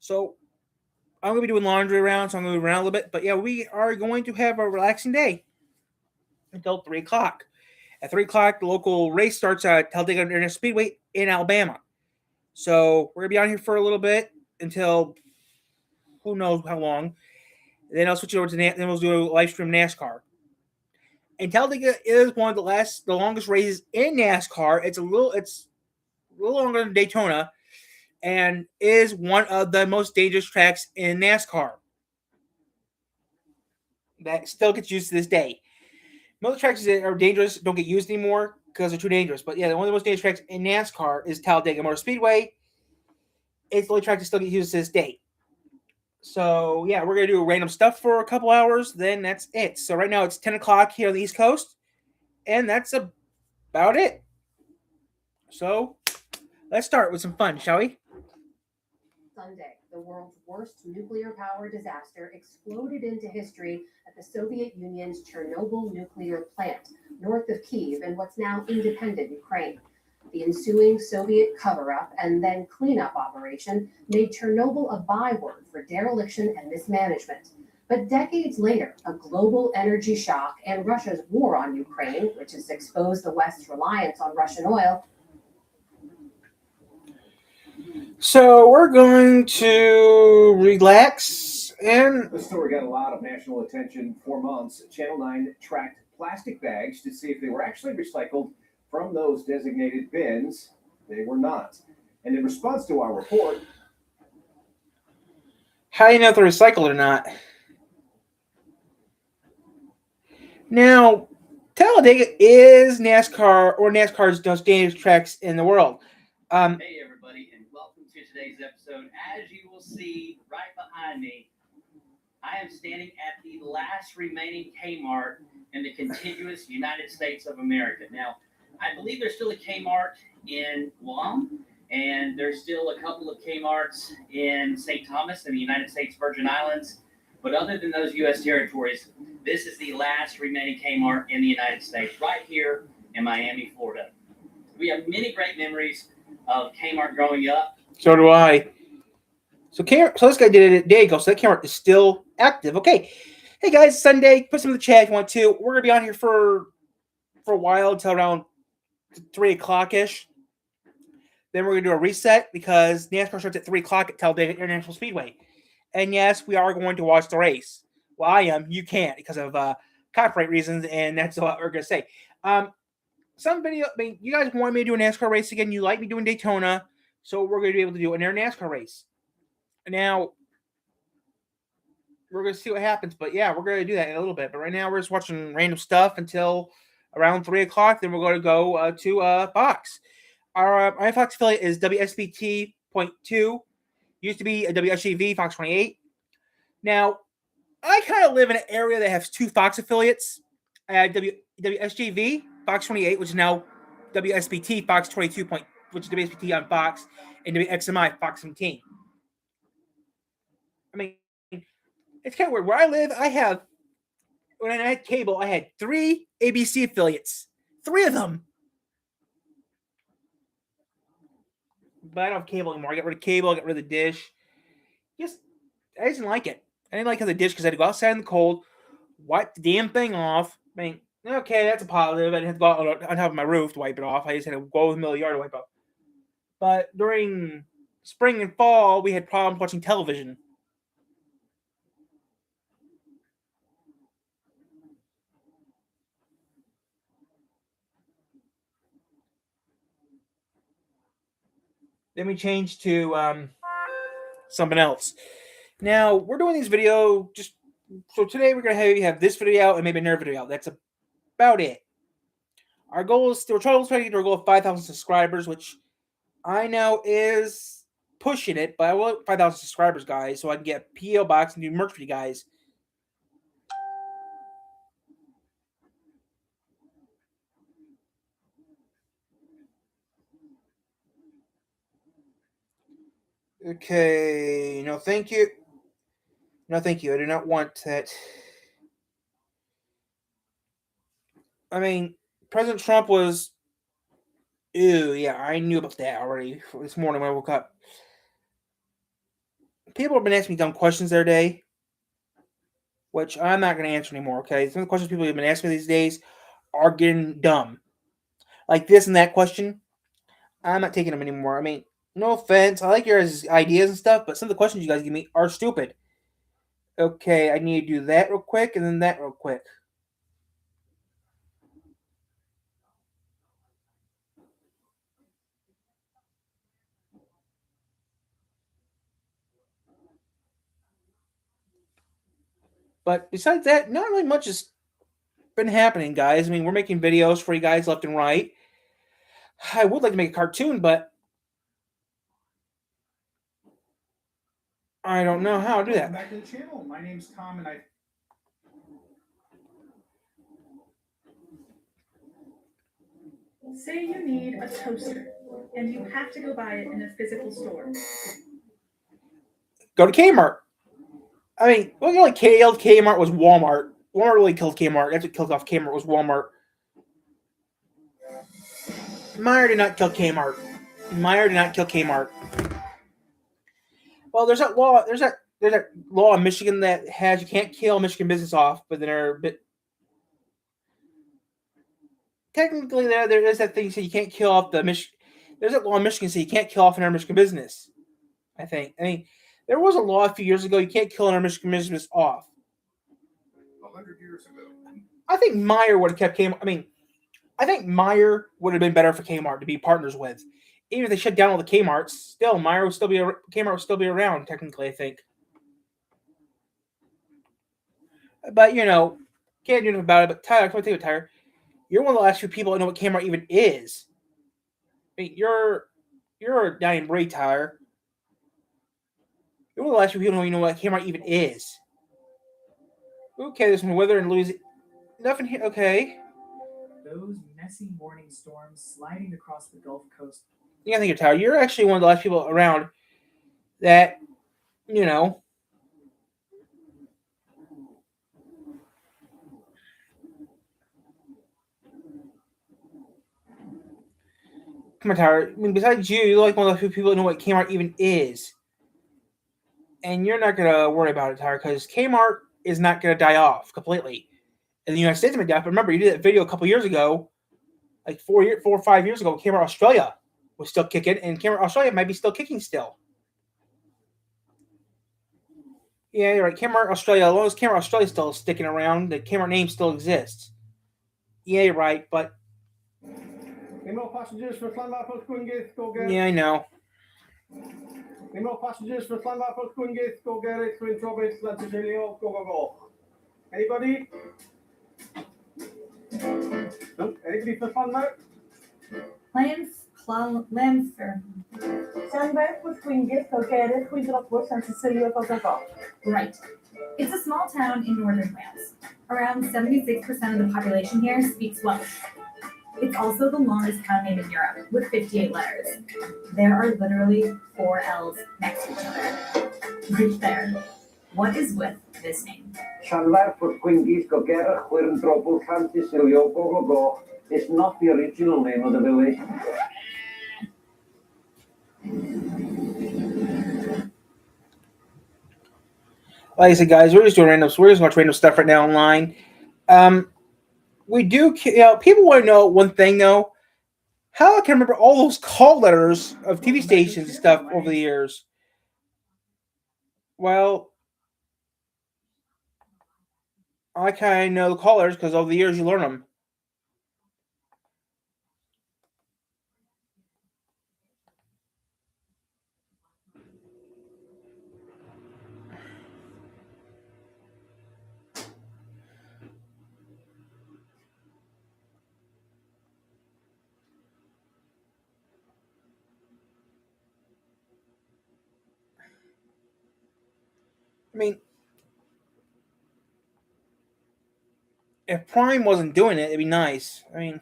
So I'm going to be doing laundry around, so I'm going to move around a little bit. But yeah, we are going to have a relaxing day until 3 o'clock. At 3 o'clock, the local race starts at Talladega International Speedway in Alabama. So we're going to be on here for a little bit until who knows how long. Then I'll switch over to then we'll do a live stream NASCAR. And Talladega is one of the longest races in NASCAR. It's a little longer than Daytona, and is one of the most dangerous tracks in NASCAR. That still gets used to this day. Most tracks that are dangerous don't get used anymore because they're too dangerous. But yeah, one of the most dangerous tracks in NASCAR is Talladega Motor Speedway. It's the only track that still gets used to this day. So yeah, we're gonna do random stuff for a couple hours. Then that's it. So right now it's 10 o'clock here on the East Coast, and that's about it. So let's start with some fun, shall we? Sunday, the world's worst nuclear power disaster, exploded into history at the Soviet Union's Chernobyl nuclear plant, north of Kyiv in what's now independent Ukraine. The ensuing Soviet cover-up and then cleanup operation made Chernobyl a byword for dereliction and mismanagement. But decades later, a global energy shock and Russia's war on Ukraine, which has exposed the West's reliance on Russian oil. So we're going to relax and the story got a lot of national attention for months. Channel 9 tracked plastic bags to see if they were actually recycled from those designated bins. They were not. And in response to our report, how do you know if they're recycled or not? Now, Talladega is NASCAR's most dangerous tracks in the world. Hey everybody, and welcome to today's episode. As you will see right behind me, I am standing at the last remaining Kmart in the contiguous United States of America. Now, I believe there's still a Kmart in Guam, and there's still a couple of Kmarts in St. Thomas in the United States Virgin Islands. But other than those U.S. territories, this is the last remaining Kmart in the United States, right here in Miami, Florida. We have many great memories of Kmart growing up. So do I. So this guy did it a day ago, so that Kmart is still active. Okay. Hey guys, Sunday. Put some in the chat if you want to. We're gonna be on here for a while until around 3 o'clock-ish. Then we're gonna do a reset because NASCAR starts at 3 o'clock at Talladega International Speedway. And yes, we are going to watch the race. Well, I am. You can't because of copyright reasons, and that's what we're gonna say. You guys want me to do a NASCAR race again. You like me doing Daytona, so we're going to be able to do an NASCAR race. Now, we're going to see what happens, but yeah, we're going to do that in a little bit. But right now, we're just watching random stuff until around 3 o'clock. Then we're going to go to Fox. Our Fox affiliate is WSBT.2. Used to be a WSGV, Fox 28. Now, I kind of live in an area that has two Fox affiliates. WSGV, Fox 28, which is now WSBT, Fox 22, which is WSBT on Fox, and WXMI, Fox 17. I mean, it's kind of weird. Where I live, when I had cable, I had 3 ABC affiliates. 3 of them. But I don't have cable anymore. I got rid of cable, I got rid of the dish. I just didn't like it. I didn't like the dish because I had to go outside in the cold, wipe the damn thing off. I mean, okay, that's a positive. I didn't have to go out on top of my roof to wipe it off. I just had to go in the middle of the yard to wipe it off. But during spring and fall, we had problems watching television. Then we changed to something else. Now, we're doing these videos so today we're going to have this video out and maybe another video out. That's about it. Our goal is we're trying to get our goal of 5,000 subscribers, which I know is pushing it, but I want 5,000 subscribers, guys, so I can get a PO box and do merch for you guys. Okay, no thank you. No thank you. I do not want that. I mean, President Trump was... Ew, yeah, I knew about that already this morning when I woke up. people have been asking me dumb questions the other day, which I'm not going to answer anymore. Okay, some of the questions people have been asking me these days are getting dumb, like this and that question. I'm not taking them anymore. I mean, no offense, I like your ideas and stuff, but some of the questions you guys give me are stupid. Okay, I need to do that real quick and then that real quick. But besides that, not really much has been happening, guys. I mean, we're making videos for you guys left and right. I would like to make a cartoon, but I don't know how to do Welcome that. back to the channel. My name's Tom, and I. Say you need a toaster, and you have to go buy it in a physical store. Go to Kmart. I mean, what really killed Kmart was Walmart. Walmart really killed Kmart. That's what killed off Kmart was Walmart. Meyer did not kill Kmart. Meyer did not kill Kmart. Well, there's that law. There's that law in Michigan that has you can't kill Michigan business off, but then there are technically there is that thing so you can't kill off the Michigan. There's that law in Michigan so you can't kill off another Michigan business. I think. I mean, there was a law a few years ago you can't kill another Michigan business off. 100 years ago. I think Meyer would have kept Kmart. I mean, I think Meyer would have been better for Kmart to be partners with. Even if they shut down all the Kmarts, still Meyer would still be Kmart would still be around technically. I think. But can't do anything about it. But Tyler, come on, tell you, Tyler, you're one of the last few people that know what Kmart even is. I mean, you're a dying breed, Tyler. You're one of the last few people who know what Kmart even is. Okay, there's some weather in Louisiana. Nothing here. Okay. Those messy morning storms sliding across the Gulf Coast. Yeah, I think you're Tyler. You're actually one of the last people around that, Come on, Tyler. I mean, besides you, you're like one of the few people that know what Kmart even is. And you're not going to worry about it, Tyler, because Kmart is not going to die off completely. And the United States might die off. But remember, you did that video a couple years ago, like 4 or 5 years ago, Kmart Australia was still kicking, and Kmart Australia might be still kicking still. Yeah, you're right. Kmart Australia, as long as Kmart Australia is still sticking around, the Kmart name still exists. Yeah, you're right, but Any more passengers for Llanfairpwll Gwyngyth, go get yeah, I know. Any more passengers for Llanfairpwll Gwyngyth, go get it, Twin Trobit, Lanzagelio, go. Anybody? No? Anybody for Llanfair? Lamfer. Llanfairpwll Gwyngyth, go get it, Twin Trobit, Lanzagelio, go. Right. It's a small town in northern Wales. Around 76% of the population here speaks Welsh. It's also the longest town name in Europe, with 58 letters. There are literally 4 L's next to each other. Right there. What is with this name? Llanfairpwll Gwyngyth go get it, Twin Trobit, Lanzagelio, go. It's not the original name of the village. Like I said, guys, we're just doing random. We're just watching random stuff right now online. We do, people want to know one thing though. How I can remember all those call letters of TV stations and stuff over the years. Well, I kind of know the call letters because over the years you learn them. I mean, if Prime wasn't doing it, it'd be nice. I mean,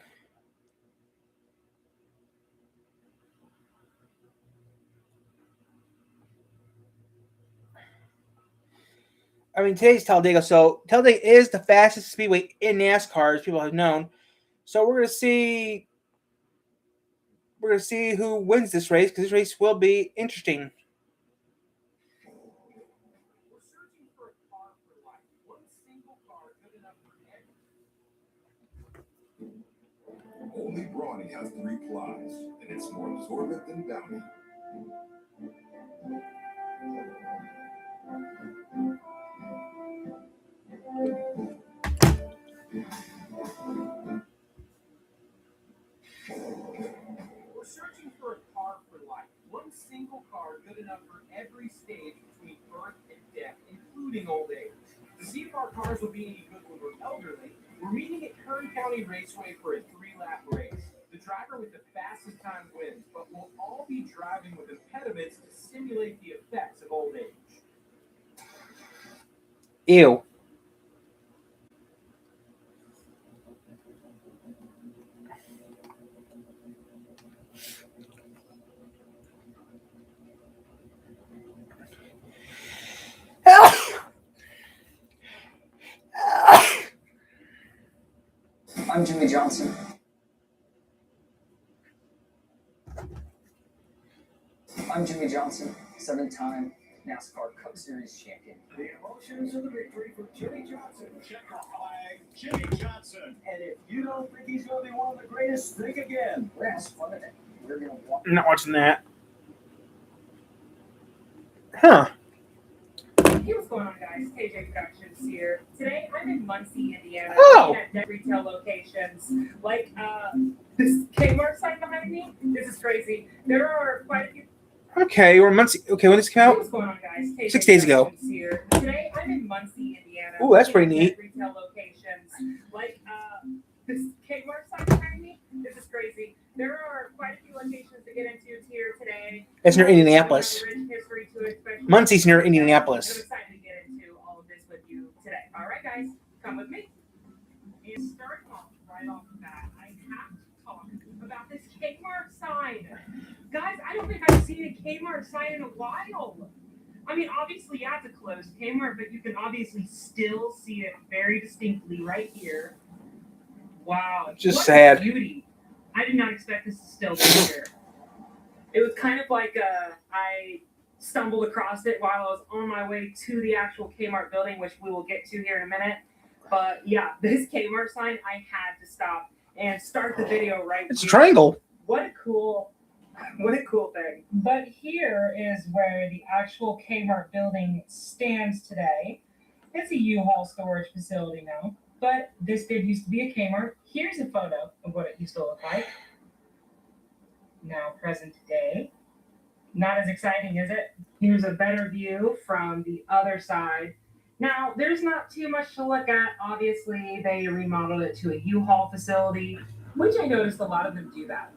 today's Talladega. So Talladega is the fastest speedway in NASCAR, as people have known. So we're gonna see. We're gonna see who wins this race because this race will be interesting. searching for a car for life. One single car good enough for every. Only Brawny has 3 plies, and it's more absorbent than Bounty. We're searching for a car for life. One single car good enough for every stage between birth and death, including old age. To see if our cars will be any good when we're elderly, we're meeting at Kern County Raceway for a 3-lap race. The driver with the fastest time wins, but we'll all be driving with impediments to simulate the effects of old age. Ew. I'm Jimmy Johnson. I'm Jimmy Johnson, 7-time NASCAR Cup Series champion. The emotions of the victory for Jimmy Johnson. Check our flag, Jimmy Johnson. And if you don't think he's going to be one of the greatest, think again. We're gonna have fun today. We're gonna walk. I'm not watching that. Huh. Hey, what's going on, guys? KJ Productions here. Today, I'm in Muncie, Indiana. Oh. At retail locations like this Kmart sign behind me. This is crazy. There are quite a few. Okay, we're in Muncie. Okay, when did this come Hey, out? what's going on, guys? KJ 6 days ago. Productions Here. Today, I'm in Muncie, Indiana. Ooh, that's pretty neat. At retail locations like this Kmart sign behind me. This is crazy. There are quite a few locations to get into here today. It's near Indianapolis. Rich history to it, especially. Muncie's near I'm Indianapolis. excited to get into all of this with you today. All right, guys, come with me. And start off right off the bat, I have to talk about this Kmart sign. Guys, I don't think I've seen a Kmart sign in a while. I mean, obviously, yeah, it's a closed Kmart, but you can obviously still see it very distinctly right here. Wow. Just what sad. A beauty. I did not expect this to still be here. It was kind of like I stumbled across it while I was on my way to the actual Kmart building, which we will get to here in a minute. But yeah, this Kmart sign, I had to stop and start the video right It's a here. triangle. What a cool thing. But here is where the actual Kmart building stands today. It's a U-Haul storage facility now, but this did used to be a Kmart. Here's a photo of what it used to look like. Now present day. Not as exciting, is it? Here's a better view from the other side. Now, there's not too much to look at. Obviously, they remodeled it to a U-Haul facility, which I noticed a lot of them do that.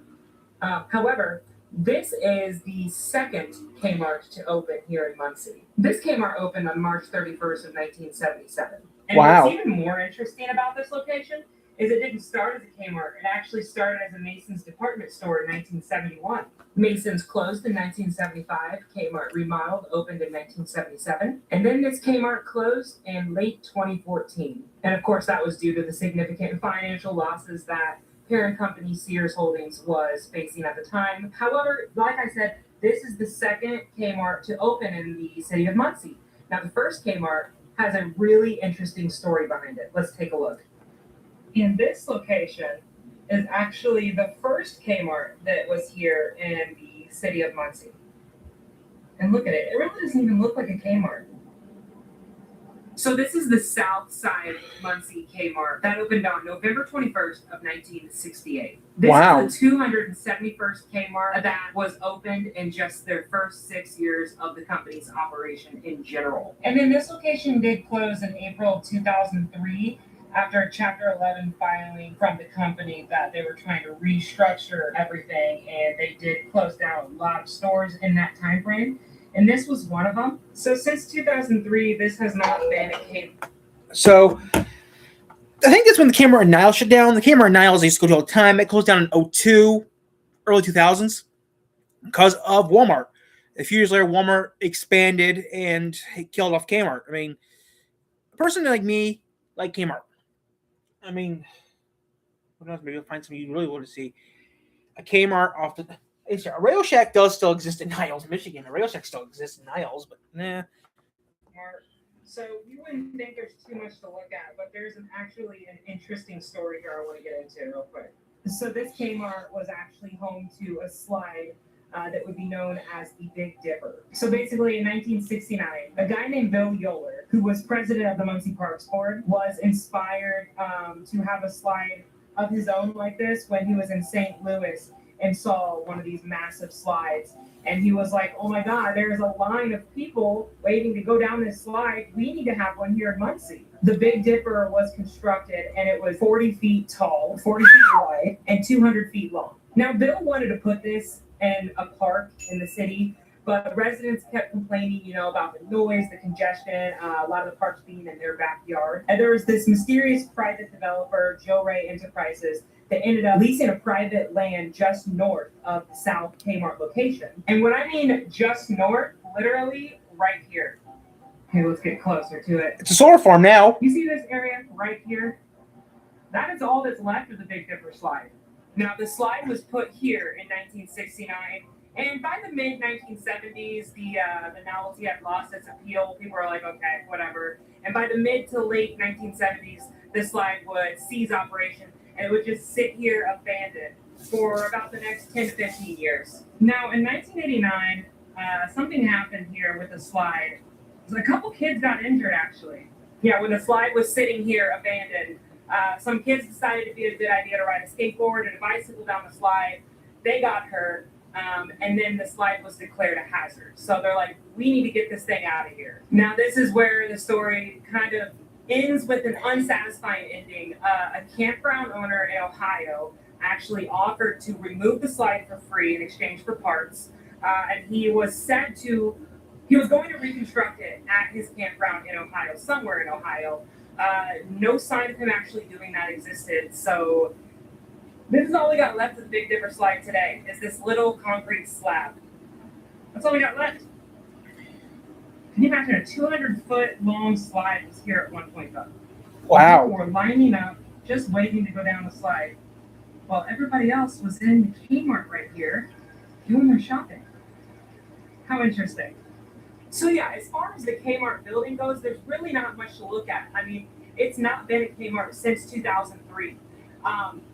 However, this is the second Kmart to open here in Muncie. This Kmart opened on March 31st of 1977. And Wow. what's even more interesting about this location is it didn't start as a Kmart. It actually started as a Mason's department store in 1971. Mason's closed in 1975. Kmart remodeled, opened in 1977. And then this Kmart closed in late 2014. And of course, that was due to the significant financial losses that parent company Sears Holdings was facing at the time. However, like I said, this is the second Kmart to open in the city of Muncie. Now, the first Kmart has a really interesting story behind it. Let's take a look. And this location is actually the first Kmart that was here in the city of Muncie. And look at it. It really doesn't even look like a Kmart. So this is the South Side Muncie Kmart that opened on November 21st of 1968. This Wow. is the 271st Kmart that was opened in just their first 6 years of the company's operation in general. And then this location did close in April of 2003 after a Chapter 11 filing from the company that they were trying to restructure everything, and they did close down a lot of stores in that time frame. And this was one of them. So since 2003, this has not been a Kmart. So I think that's when the Kmart and Niles shut down. The Kmart and Niles used to go all the time. It closed down in 2002, early 2000s, because of Walmart. A few years later, Walmart expanded and killed off Kmart. I mean, a person like me like Kmart. I mean, who knows? Maybe I'll find something you really want to see. A Kmart off the. A Radio Shack does still exist in Niles, Michigan. A Radio Shack still exists in Niles, but nah. So you wouldn't think there's too much to look at, but there's actually an interesting story here I want to get into real quick. So this Kmart was actually home to a slide that would be known as the Big Dipper. So basically in 1969, a guy named Bill Yoler, who was president of the Muncie Parks Board, was inspired to have a slide of his own like this when he was in St. Louis and saw one of these massive slides. And he was like, oh my God, there's a line of people waiting to go down this slide. We need to have one here in Muncie. The Big Dipper was constructed and it was 40 feet tall, 40 feet wide, and 200 feet long. Now, Bill wanted to put this in a park in the city, but residents kept complaining, about the noise, the congestion, a lot of the parks being in their backyard. And there was this mysterious private developer, Joe Ray Enterprises, that ended up leasing a private land just north of the South Kmart location. And when I mean just north, literally right here. Okay, let's get closer to it. It's a solar farm now. You see this area right here? That is all that's left of the Big Dipper slide. Now, the slide was put here in 1969, and by the mid-1970s, the novelty had lost its appeal. People were like, okay, whatever. And by the mid to late 1970s, the slide would cease operation, and it would just sit here abandoned for about the next 10 to 15 years. Now, in 1989, something happened here with the slide. A couple kids got injured, actually. Yeah, when the slide was sitting here abandoned, some kids decided it'd be a good idea to ride a skateboard and a bicycle down the slide. They got hurt, and then the slide was declared a hazard. So they're like, we need to get this thing out of here. Now, this is where the story kind of ends with an unsatisfying ending. A campground owner in Ohio actually offered to remove the slide for free in exchange for parts, and he was going to reconstruct it at his campground in Ohio, somewhere in Ohio. No sign of him actually doing that existed. So this is all we got left of the Big Dipper slide today, is this little concrete slab. That's all we got left. Can you imagine a 200-foot long slide was here at one point, though? Wow. People were lining up, just waiting to go down the slide, while everybody else was in the Kmart right here doing their shopping. How interesting. So yeah, as far as the Kmart building goes, there's really not much to look at. I mean, it's not been at Kmart since 2003.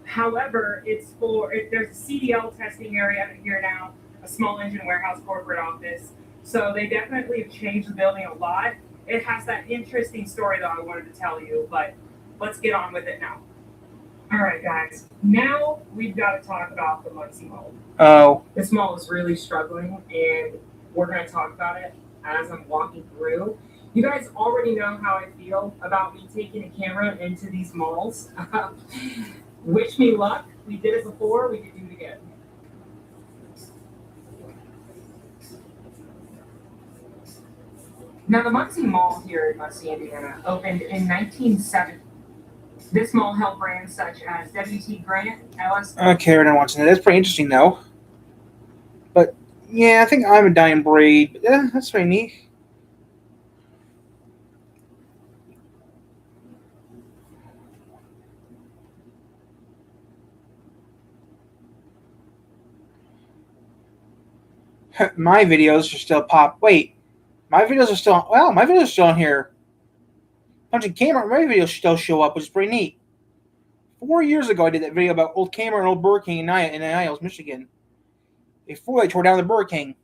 However, there's a CDL testing area here now, a small engine warehouse corporate office. So they definitely have changed the building a lot. It has that interesting story though I wanted to tell you, but let's get on with it now. All right, guys. Now we've got to talk about the Muncie Mall. Oh. This mall is really struggling, and we're going to talk about it as I'm walking through. You guys already know how I feel about me taking a camera into these malls. Wish me luck. We did it before. We can do it again. Now, the Muncie Mall here in Muncie, Indiana, opened in 1970. This mall held brands such as W.T. Grant, Ellis. Okay, we're not watching that. That's pretty interesting, though. But, yeah, I think I'm a dying breed. But, yeah, that's very neat. My videos are still pop. Wait, my videos are still. Wow, my videos are still on here. Bunch of Kmart. My videos still show up, which is pretty neat. 4 years ago, I did that video about old Kmart and old Burger King in Niles, Michigan. Before they tore down the Burger King.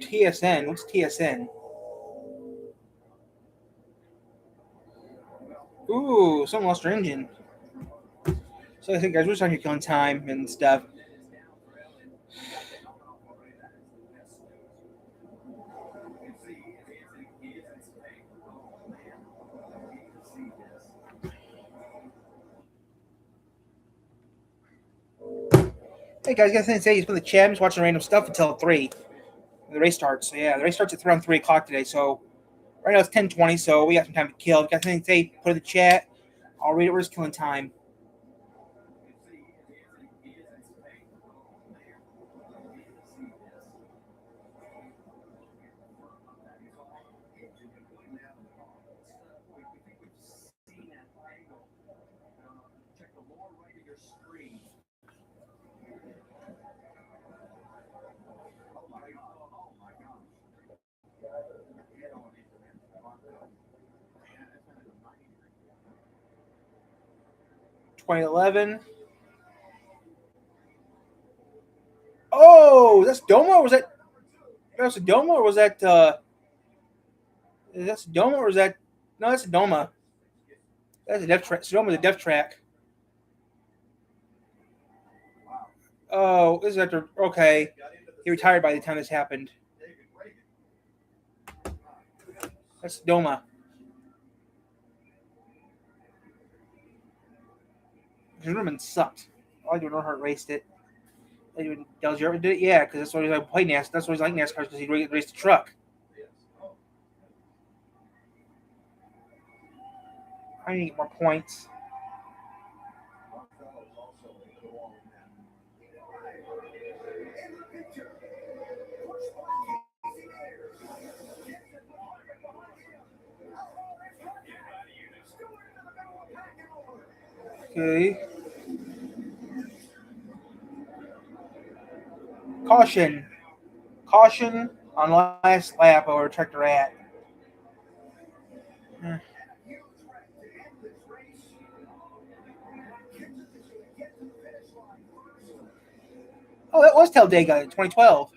TSN. What's TSN? Ooh, someone lost their engine. So I think, guys, we're just out here killing time and stuff. Hey guys, got something to say? He's been the chat. I'm just watching random stuff until 3. The race starts. So yeah, the race starts at around 3 o'clock today. So right now it's 10:20. So we got some time to kill. If you got something to say, put in the chat. I'll read it. We're just killing time. (2011). Oh, that's Doma, or was that? That's a Doma, or was that? That's a Doma, or was that? No, that's a Doma. That's a death track. Sodoma's a death track. Oh, this is after. Okay, he retired by the time this happened. That's Doma. German sucked. All I do Earnhardt raced it. Dale Jarrett did it, yeah, because that's why he's like play NASCAR. That's why he's like NASCAR, because he raced the truck. I need to get more points. Okay. Caution. Caution on last lap over tractor at. Oh, that was Talladega in 2012.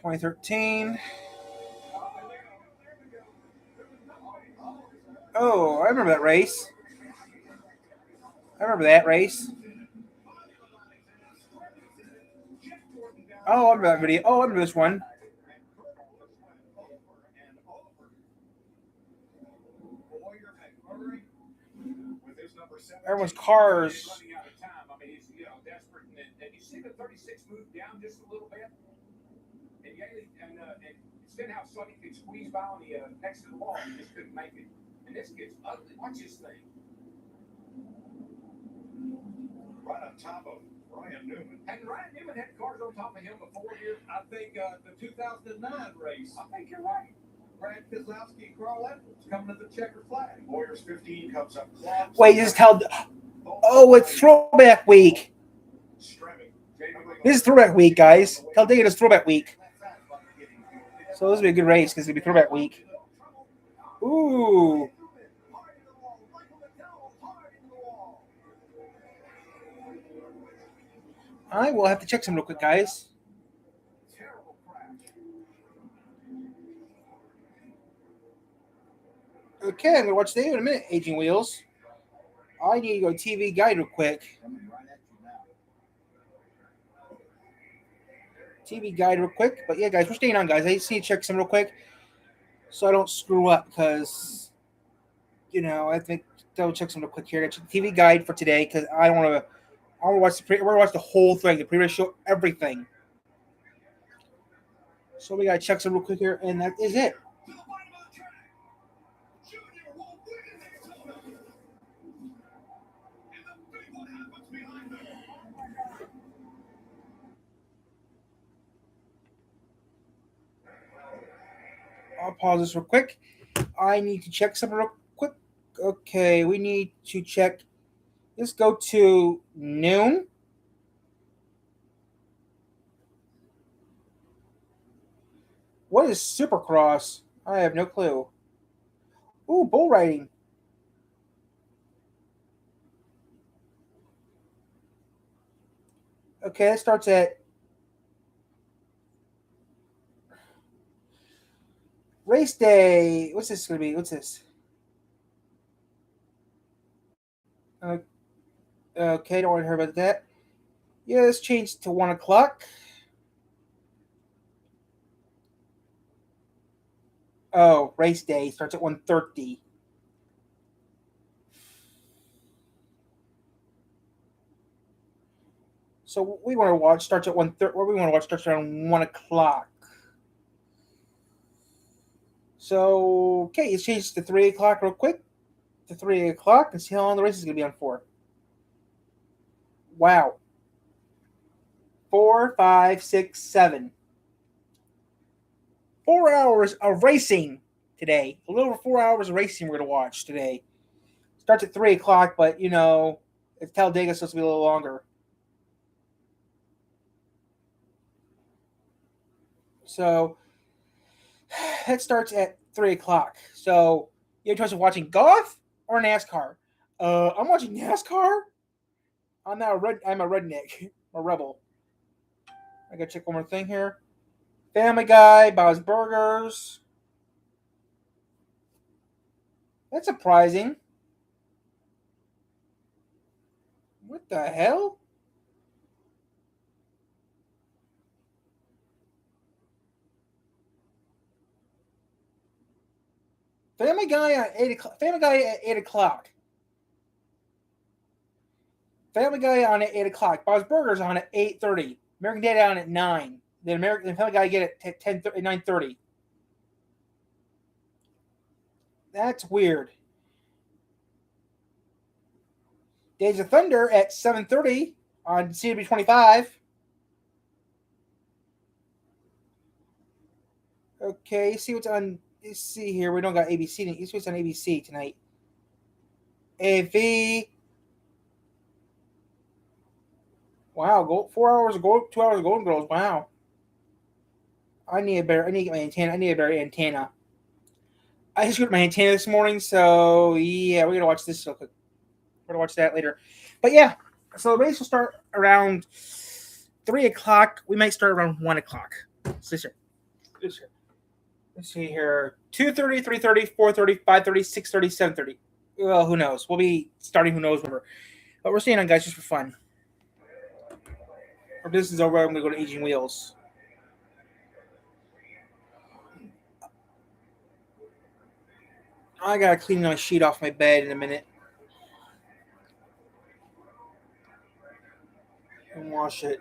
(2013). Oh, I remember that race. I remember that race. Oh, I remember that video. Oh, I remember this one. Everyone's cars. And you see the 36 move down just a little bit, and instead of how Sonny could squeeze by on the next to the wall, he just couldn't make it. And this kid's ugly. Watch this thing. Right on top of Ryan Newman. Hadn't Ryan Newman had cars on top of him before here? I think the 2009 race. I think you're right. Brad Keselowski and Carl Edwards coming to the checker flag. Warriors 15 comes up clogs. Wait, just tell. Oh, it's throwback week. This is throwback week, guys. Talladega is throwback week. So this will be a good race because it'll be throwback week. Ooh. I will have to check some real quick, guys. Okay, I'm going to watch the video in a minute, Aging Wheels. I need to go TV guide real quick. TV guide real quick. But yeah, guys, we're staying on, guys. I just need to check some real quick so I don't screw up because, I think double check some real quick here. TV guide for today because I don't want to. I want to watch the whole thing, the pre-race show, everything. So we got to check some real quick here, and that is it. I'll pause this real quick. I need to check something real quick. Okay, we need to check. Let's go to noon. What is Supercross? I have no clue. Ooh, bull riding. Okay, that starts at Race day. What's this going to be? What's this? Okay, don't want to hear about that. Yeah, let's change to 1 o'clock. Oh, race day starts at 1:30. So what we want to watch starts at 1:30. What we want to watch starts around 1 o'clock. So, okay, let's change to 3 o'clock real quick. To 3 o'clock and see how long the race is going to be on for. Wow. 4, 5, 6, 7. 4 hours of racing today. A little over 4 hours of racing we're going to watch today. Starts at 3 o'clock, but, you know, it's Talladega, supposed to be a little longer. So, that starts at 3 o'clock. So, you have a choice of watching golf or NASCAR. I'm watching NASCAR. I'm a redneck. A rebel. I gotta check one more thing here. Family Guy, Bob's Burgers. That's surprising. What the hell? Family Guy at 8 o'clock. Family Guy at 8 o'clock. Family Guy on at 8 o'clock. Bob's Burgers on at 8:30. American Dad on at 9. Then Family Guy get at 9:30. That's weird. Days of Thunder at 7:30 on CW 25. Okay, see what's on. Let's see here. We don't got ABC. You see what's on ABC tonight. AV. Wow, 4 hours of gold, 2 hours of Golden Girls. Wow. I need to get my antenna. I need a better antenna. I just got my antenna this morning, so yeah, we're gonna watch this real quick. We're gonna watch that later. But yeah, so the race will start around 3 o'clock. We might start around 1 o'clock. This here. Let's see here. 2:30, 3:30, 4:30, 5:30, 6:30, 7:30. Well, who knows? We'll be starting who knows whenever. But we're staying on, guys, just for fun. Our business is over. I'm gonna go to Aging Wheels. I gotta clean my sheet off my bed in a minute and wash it.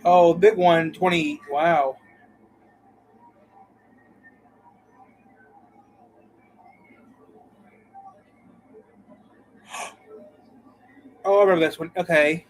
Oh, big one, 20. Wow. Oh, I remember this one. Okay.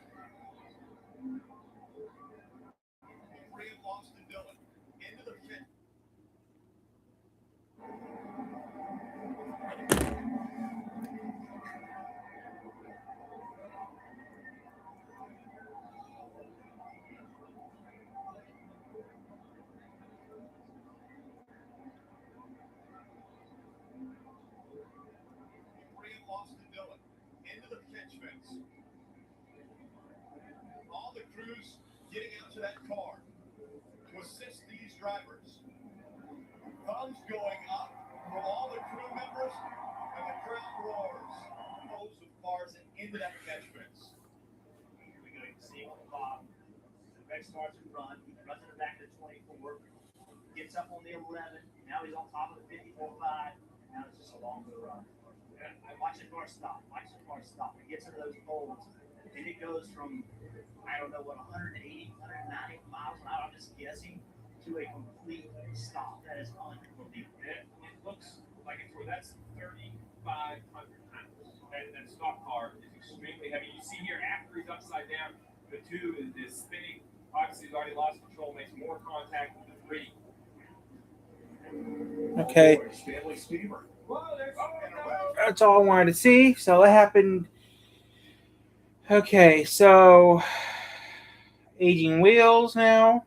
All the crews getting out to that car to assist these drivers. Thumbs going up from all the crew members, and the crowd roars. Rows of cars and into that catch fence. We're going to see on the bottom. The red starts to run. He runs in the back of the 24. Gets up on the 11. Now he's on top of the 54.5. Now it's just a longer run. I watch the car stop. Watch the car stop. It gets into those holes. And it goes from, I don't know what, 180, 190 miles an hour, I'm just guessing, to a complete stop. That is unbelievable. It looks like it's where that's 3,500 pounds. That stock car is extremely heavy. You see here, after he's upside down, the 2 is spinning. Obviously, he's already lost control, makes more contact with the 3. Okay. That's all I wanted to see. So that happened. Okay, so Aging Wheels now.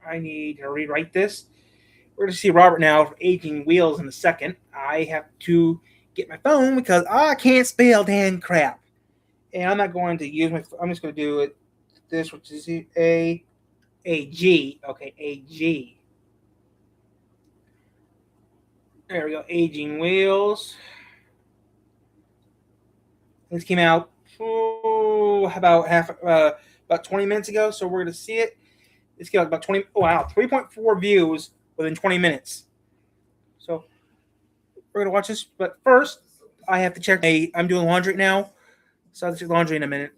I need to rewrite this. We're going to see Robert now for Aging Wheels in a second. I have to get my phone because I can't spell damn crap. And I'm not going to use my. I'm just going to do it. This, which is A-G. Okay, A-G. There we go. Aging Wheels. This came out about 20 minutes ago. So we're going to see it. This came out about 20. Oh, wow, 3.4 views within 20 minutes. So we're going to watch this. But first, I have to check. I'm doing laundry now. So I'll do laundry in a minute.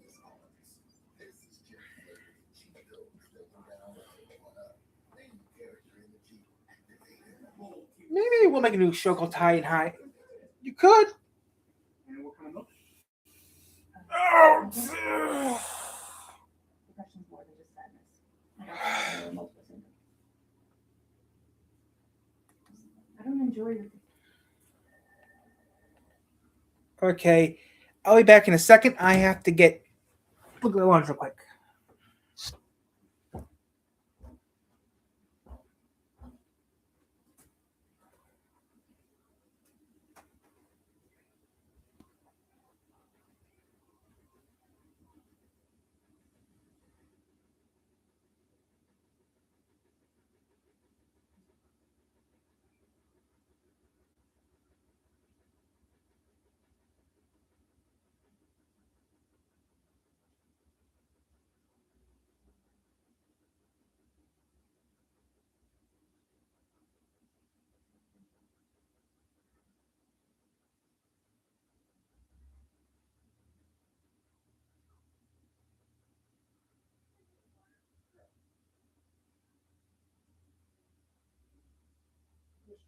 Maybe we'll make a new show called High and High. You could. Oh. Depression's more than just sadness. I don't enjoy the. Okay, I'll be back in a second. I have to look at the laundry real quick.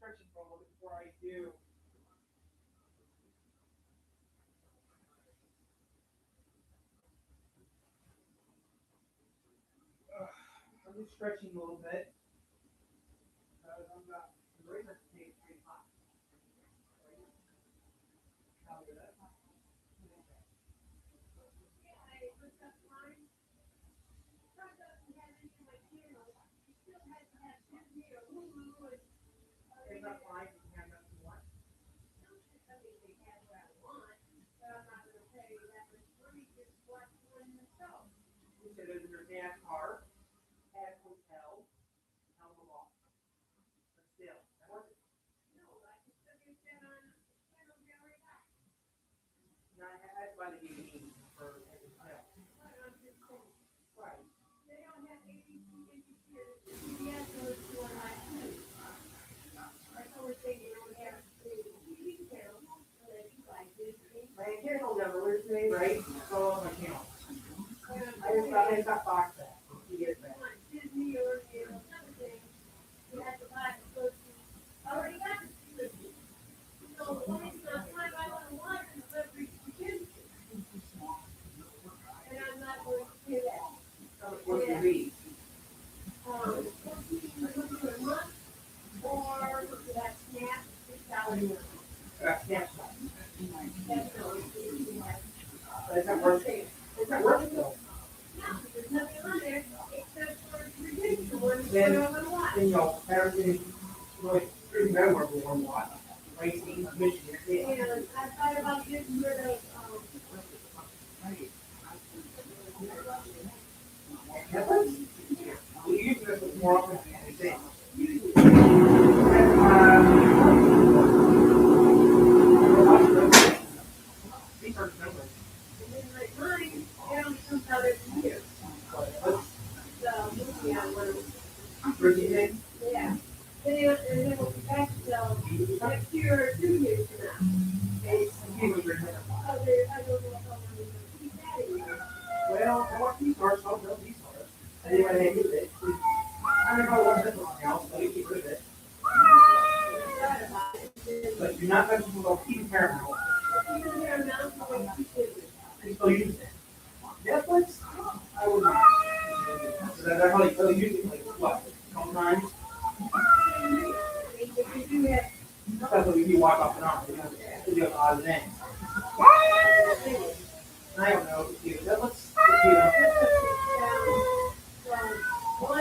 Stretching for a little before I do. I'm just stretching a little bit. I'm not really pretty hot. Car, at hotel, hell of a lot. But still, that works. No, I had to buy the DVD for every hotel. Right. My channel number, where's the name, right? Go on my channel. I just got boxed that. You get that. What do you read? Is that worth it? Is that worth it though? Then you'll everything like pretty memorable one lot. Racing, Michigan. And I thought about getting rid of we use this more often than you think. These are numbers. Mine, it only comes out every year. The movie I went. Yeah. And it will be back next year or 2 years from now. I don't know if I'm going to keep that anymore. Well, I want these cards, so I'll build these cards. Anybody that uses it. I don't know what this one else, so you keep rid of it. But you're not going to go keep Paramount. You still use it. Netflix? I would not. So that's how you use it, like, what, a couple times? That's what you walk off and on. You have odds and ends. I don't know. Let's see.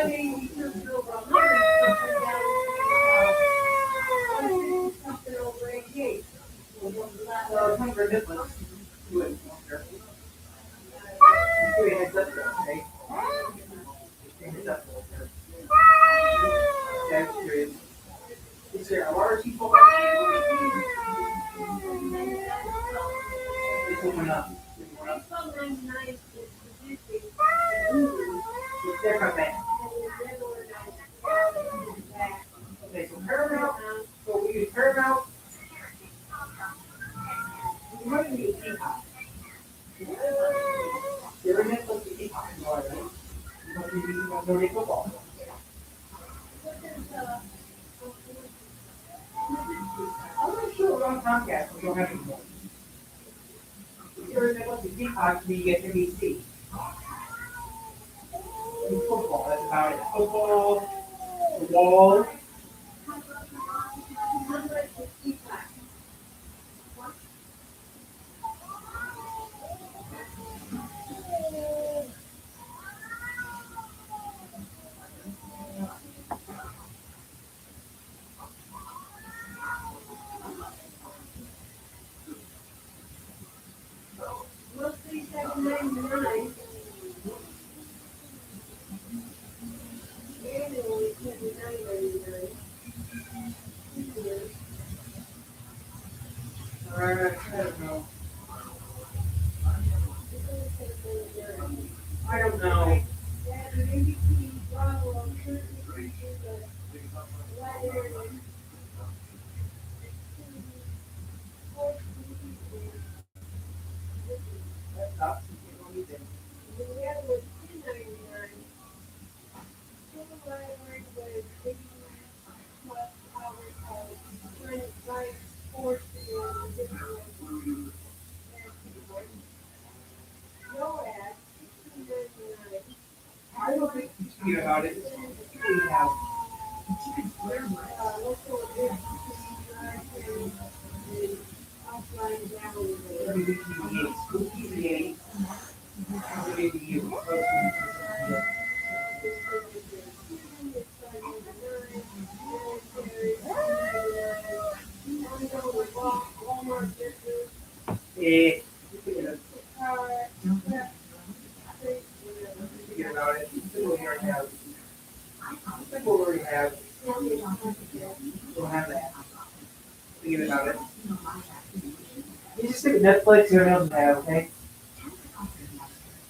Netflix, you don't have, okay?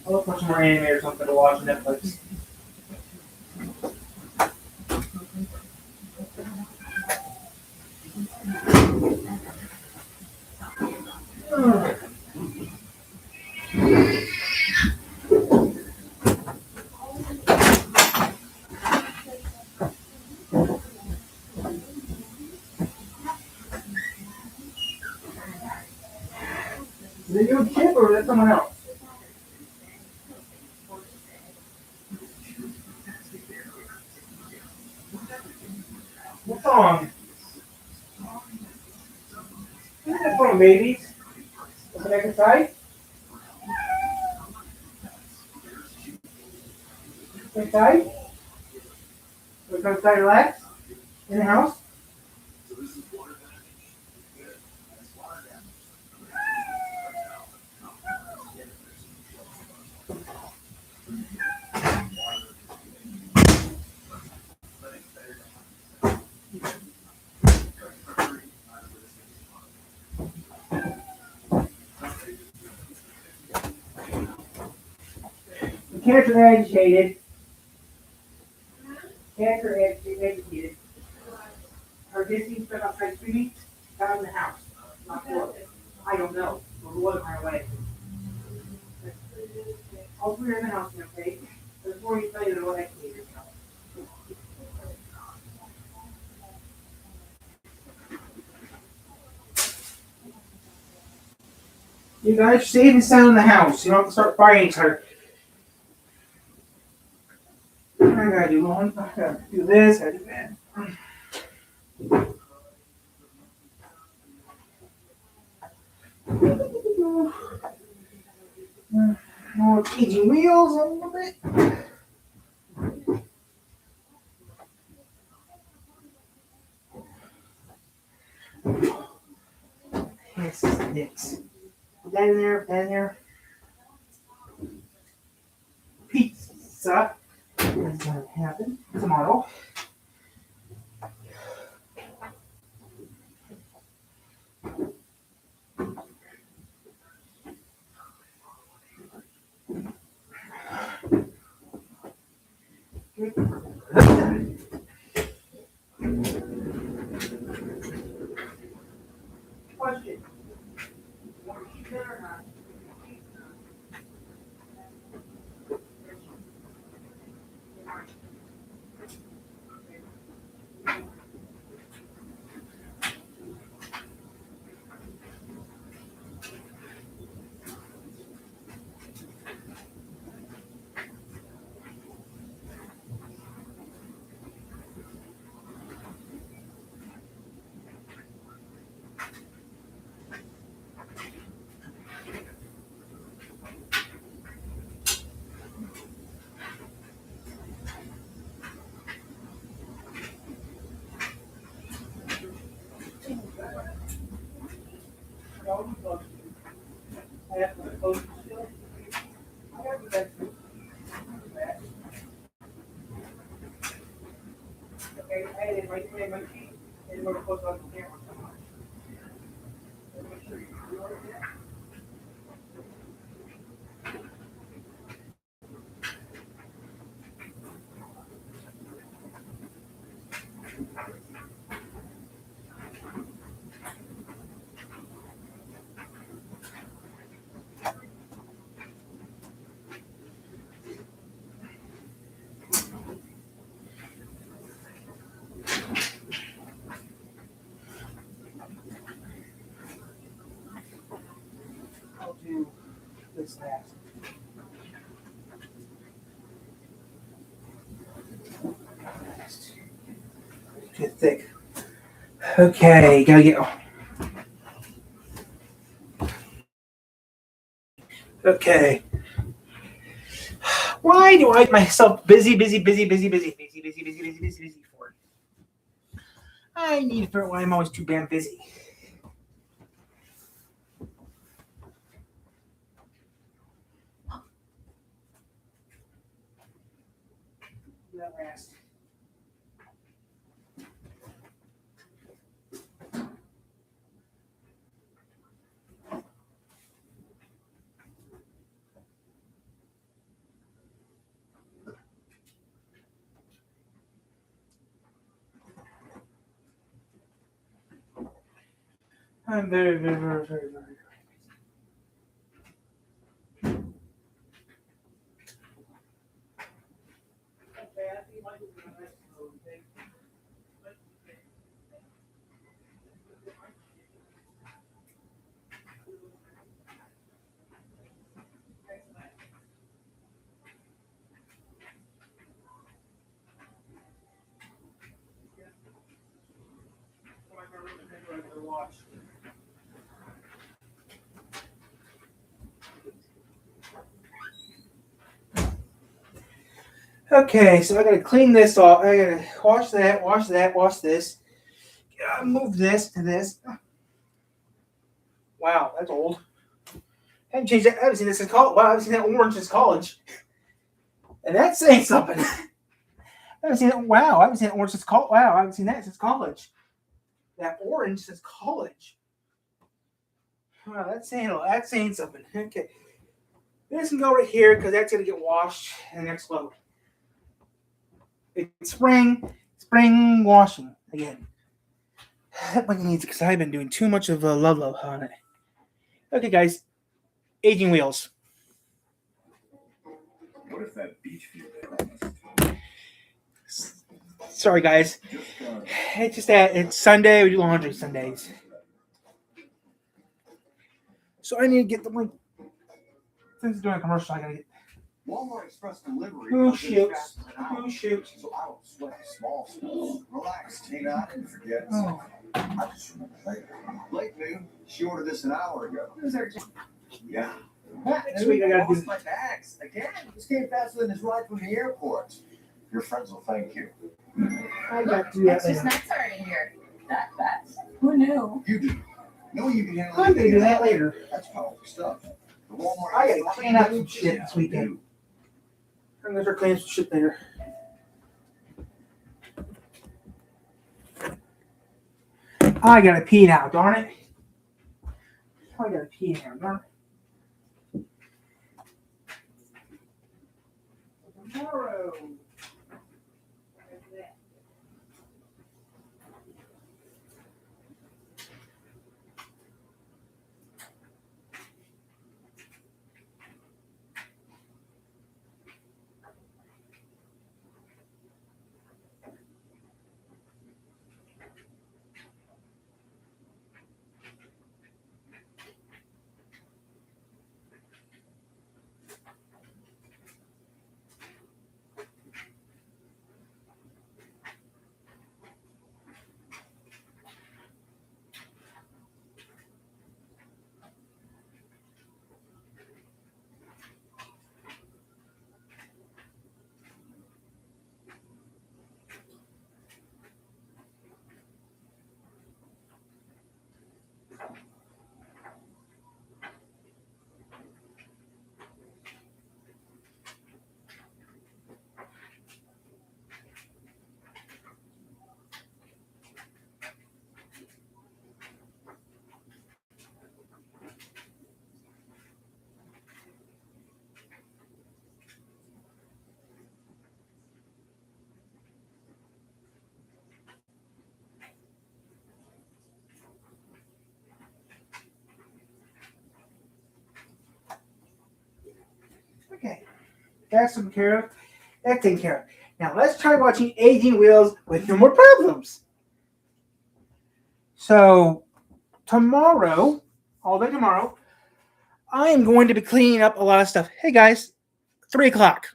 I'll look for some more anime or something to watch on Netflix. Is it you, Chip, or is that someone else? What song? Who's that from, babies? Is it back inside? Inside? We come inside, relax? In the house? The cats are agitated. Cats are agitated. Are Disney stuck outside screaming? Down in the house. Not sure. I don't know. Or the water ran away. All three are in the house now, okay? Before you tell you what I see. You guys safe and sound in the house. You don't have to start fighting each other. I gotta do one. I gotta do this. I gotta do that. More changing wheels a little bit. Nix. Put that in there, put that in there. Pizza is going to happen tomorrow. Question. I'll do this last. Too thick. Okay, gotta get. Okay. Why do I get myself busy for? I need to figure out why I'm always too damn busy. That last. I'm very Okay, so I gotta clean this off. I gotta wash that, wash this. Move this to this. Wow, that's old. I haven't changed that. I haven't seen this since college. Wow, I haven't seen that orange since college. And that's saying something. I haven't seen that. Wow, I haven't seen that orange since college. Wow, I haven't seen that since college. That orange since college. Wow, that's saying something. Okay. This can go right here because that's gonna get washed in the next load. It's spring washing again. That bike needs because I've been doing too much of a love on it. Okay, guys, aging wheels. What if that beach view Sorry, guys. It's just that it's Sunday. We do laundry Sundays, so I need to get the link. Since it's doing a commercial, I gotta get. Walmart Express delivery. Who shoots? Who shoots? So I don't sweat the small stuff. Relax, Tina. I didn't forget. Oh. I just remember later. Lakeview, she ordered this an hour ago. Who's urgent? Yeah. Next week I gotta do. My bags again. This came faster than his ride from the airport. Your friends will thank you. I got to do that Extra later. snacks are in here. That fast. Who knew? You do. No, you can handle I'm gonna do that later. That's powerful stuff. The Walmart I gotta clean up some shit this weekend. I'm gonna start cleaning some shit later. I gotta pee now, darn it. I gotta pee now, darn it. Tomorrow. Okay, that's taken care of. That's taken care of. Now let's try watching 18 Wheels with no more problems. So tomorrow, all day tomorrow, I am going to be cleaning up a lot of stuff. Hey guys, 3 o'clock.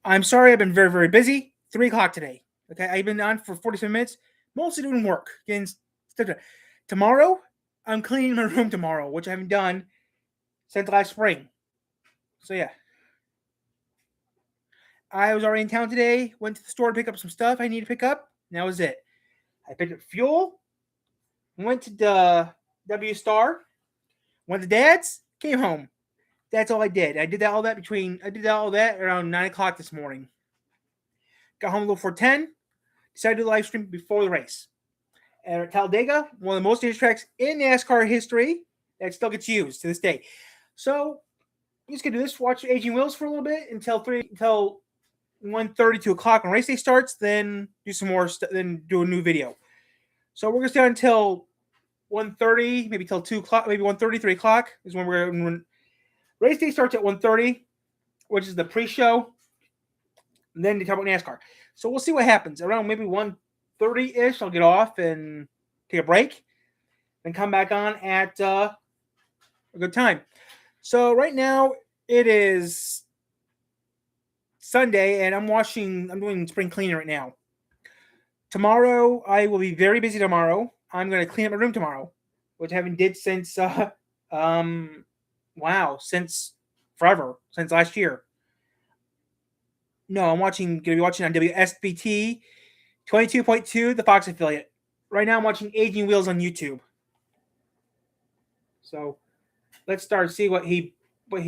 I'm sorry I've been very, very busy. 3 o'clock today. Okay, I've been on for 47 minutes, mostly doing work. Getting stuff done. Tomorrow, I'm cleaning my room tomorrow, which I haven't done since last spring. So yeah. I was already in town today, went to the store to pick up some stuff I need to pick up, and that was it. I picked up fuel, went to the W Star, went to Dad's, came home. That's all I did. I did all that around 9 o'clock this morning. Got home a little before 10, decided to do the live stream before the race. And at Talladega, one of the most dangerous tracks in NASCAR history, that still gets used to this day. So, I'm just going to do this, watch Aging Wheels for a little bit until 1:30, 2 o'clock when race day starts, then do some more then do a new video. So we're gonna stay until 1:30, maybe till 2 o'clock, maybe 1:30, 3 o'clock is when race day starts at 1:30, which is the pre-show. And then to talk about NASCAR. So we'll see what happens. Around maybe 1:30-ish, I'll get off and take a break, then come back on at a good time. So right now it is Sunday, and I'm doing spring cleaning right now. Tomorrow, I will be very busy tomorrow. I'm going to clean up my room tomorrow, which I haven't did since, since forever, since last year. No, going to be watching on WSBT 22.2, the Fox affiliate. Right now, I'm watching Aging Wheels on YouTube. So, let's start and see what he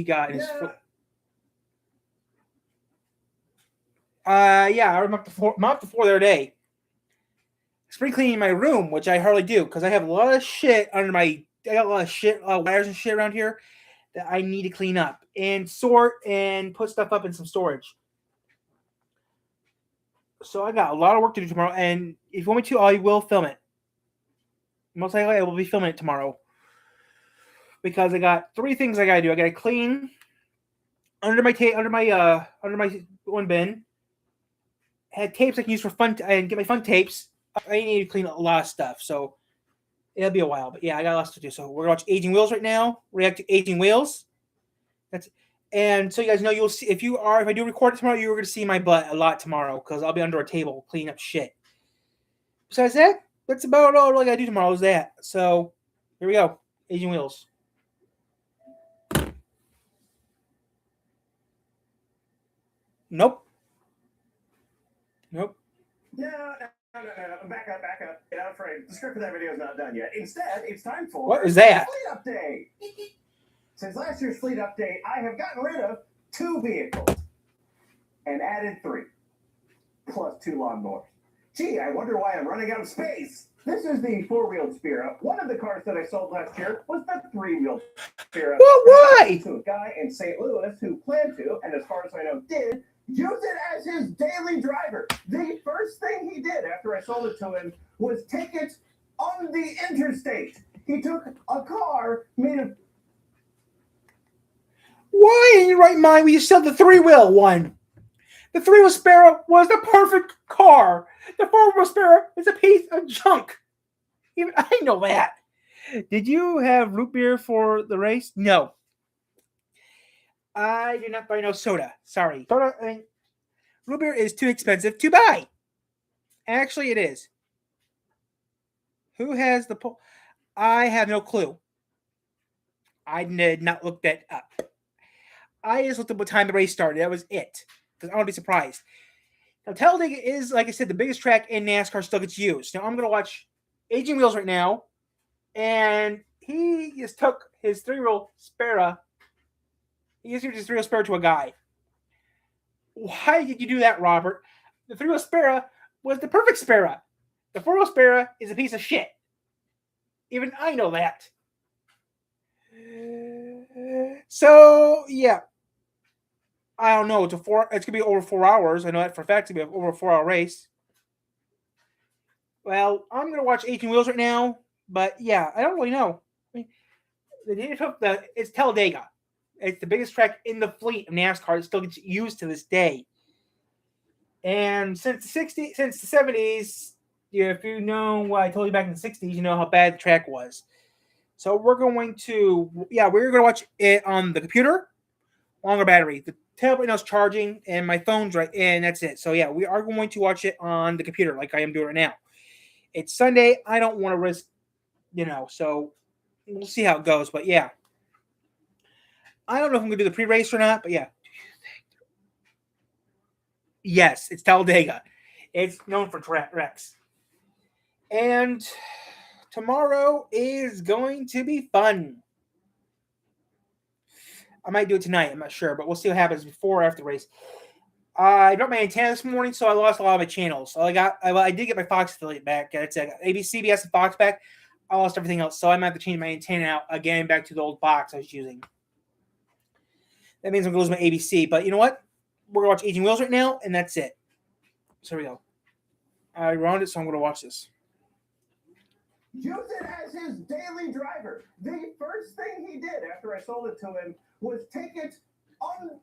got in his foot. I'm up to four the other day. Spring cleaning my room, which I hardly do because I have a lot of shit I got a lot of shit, wires and shit around here that I need to clean up and sort and put stuff up in some storage. So I got a lot of work to do tomorrow, and if you want me to, I will film it. Most likely, I will be filming it tomorrow because I got 3 things I gotta do. I gotta clean under my one bin. I had tapes I can use for fun and get my fun tapes. I need to clean a lot of stuff, so it'll be a while. But yeah, I got lots to do. So we're gonna watch Aging Wheels right now. React to Aging Wheels. And so you guys know you'll see if I do record it tomorrow, you're gonna see my butt a lot tomorrow because I'll be under a table cleaning up shit. Besides that, that's about all I gotta do tomorrow is that. So here we go. Aging Wheels. Nope. No. No, back up. Get out of frame. The script for that video is not done yet. Instead, it's time for What was that? Fleet Update. Since last year's Fleet Update, I have gotten rid of 2 vehicles and added 3, plus 2 lawnmowers. Gee, I wonder why I'm running out of space. This is the 4-wheeled Spira. One of the cars that I sold last year was the 3-wheeled Spira. Well, why? To a guy in St. Louis who planned to, and as far as I know, did, use it as his daily driver. The first thing he did after I sold it to him was take it on the interstate. He took a car made of... Why in your right mind would you sell the 3-wheel one? The 3-wheel Sparrow was the perfect car. The 4-wheel Sparrow is a piece of junk. Even I know that. Did you have root beer for the race? No. I did not buy no soda. Sorry. Root beer is too expensive to buy. Actually, it is. Who has the poll? I have no clue. I did not look that up. I just looked up what time the race started. That was it. Because I want to be surprised. Now, Talladega is, like I said, the biggest track in NASCAR still gets used. Now, I'm going to watch Aging Wheels right now. And he just took his 3-wheel Spera. He just gave his 3-wheel Spera to a guy. Why did you do that, Robert? The 3-wheel Spera was the perfect Spera. The 4-wheel Spera is a piece of shit. Even I know that. So, yeah. I don't know. It's gonna be over 4 hours. I know that for a fact. It's gonna be over a 4-hour race. Well, I'm gonna watch 18 Wheels right now, but yeah, I don't really know. I mean, it's Talladega. It's the biggest track in the fleet of NASCAR. It still gets used to this day. And since the 70s, if you know what I told you back in the 60s, you know how bad the track was. So we're going to watch it on the computer, longer battery. The tablet now is charging, and my phone's right, and that's it. So yeah, we are going to watch it on the computer, like I am doing right now. It's Sunday. I don't want to risk, so we'll see how it goes. But yeah, I don't know if I'm gonna do the pre-race or not. But yeah, yes, it's Talladega. It's known for wrecks, and tomorrow is going to be fun. I might do it tonight. I'm not sure, but we'll see what happens before or after the race. I dropped my antenna this morning, so I lost a lot of my channels. So I did get my Fox affiliate back. It's ABC, CBS, and Fox back. I lost everything else, so I might have to change my antenna out again back to the old box I was using. That means I'm going to lose my ABC, but you know what? We're going to watch Aging Wheels right now, and that's it. So here we go. I round it, so I'm going to watch this. Use it as his daily driver. The first thing he did after I sold it to him was take it on...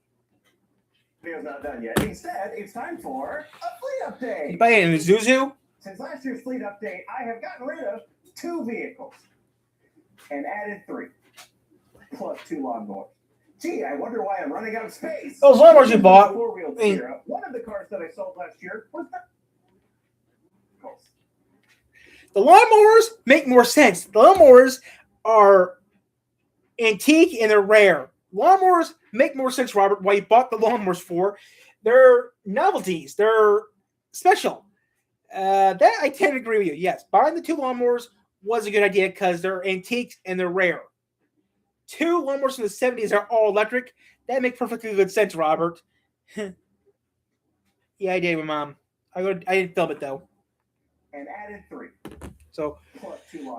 Video's not done yet. Instead, it's time for a Fleet Update. You buy it in Zuzu? Since last year's Fleet Update, I have gotten rid of 2 vehicles and added 3, plus 2 lawnmowers. Gee, I wonder why I'm running out of space. Those lawnmowers you bought. 4-wheeled Spira. One of the cars that I sold last year was the lawnmowers make more sense. The lawnmowers are antique and they're rare. Lawnmowers make more sense, Robert, why you bought the lawnmowers for. They're novelties. They're special. That I tend to agree with you. Yes, buying the 2 lawnmowers was a good idea because they're antiques and they're rare. 2 lawnmowers from the 70s are all electric. That makes perfectly good sense, Robert. Yeah, I did with Mom. I didn't film it, though. And added 3. So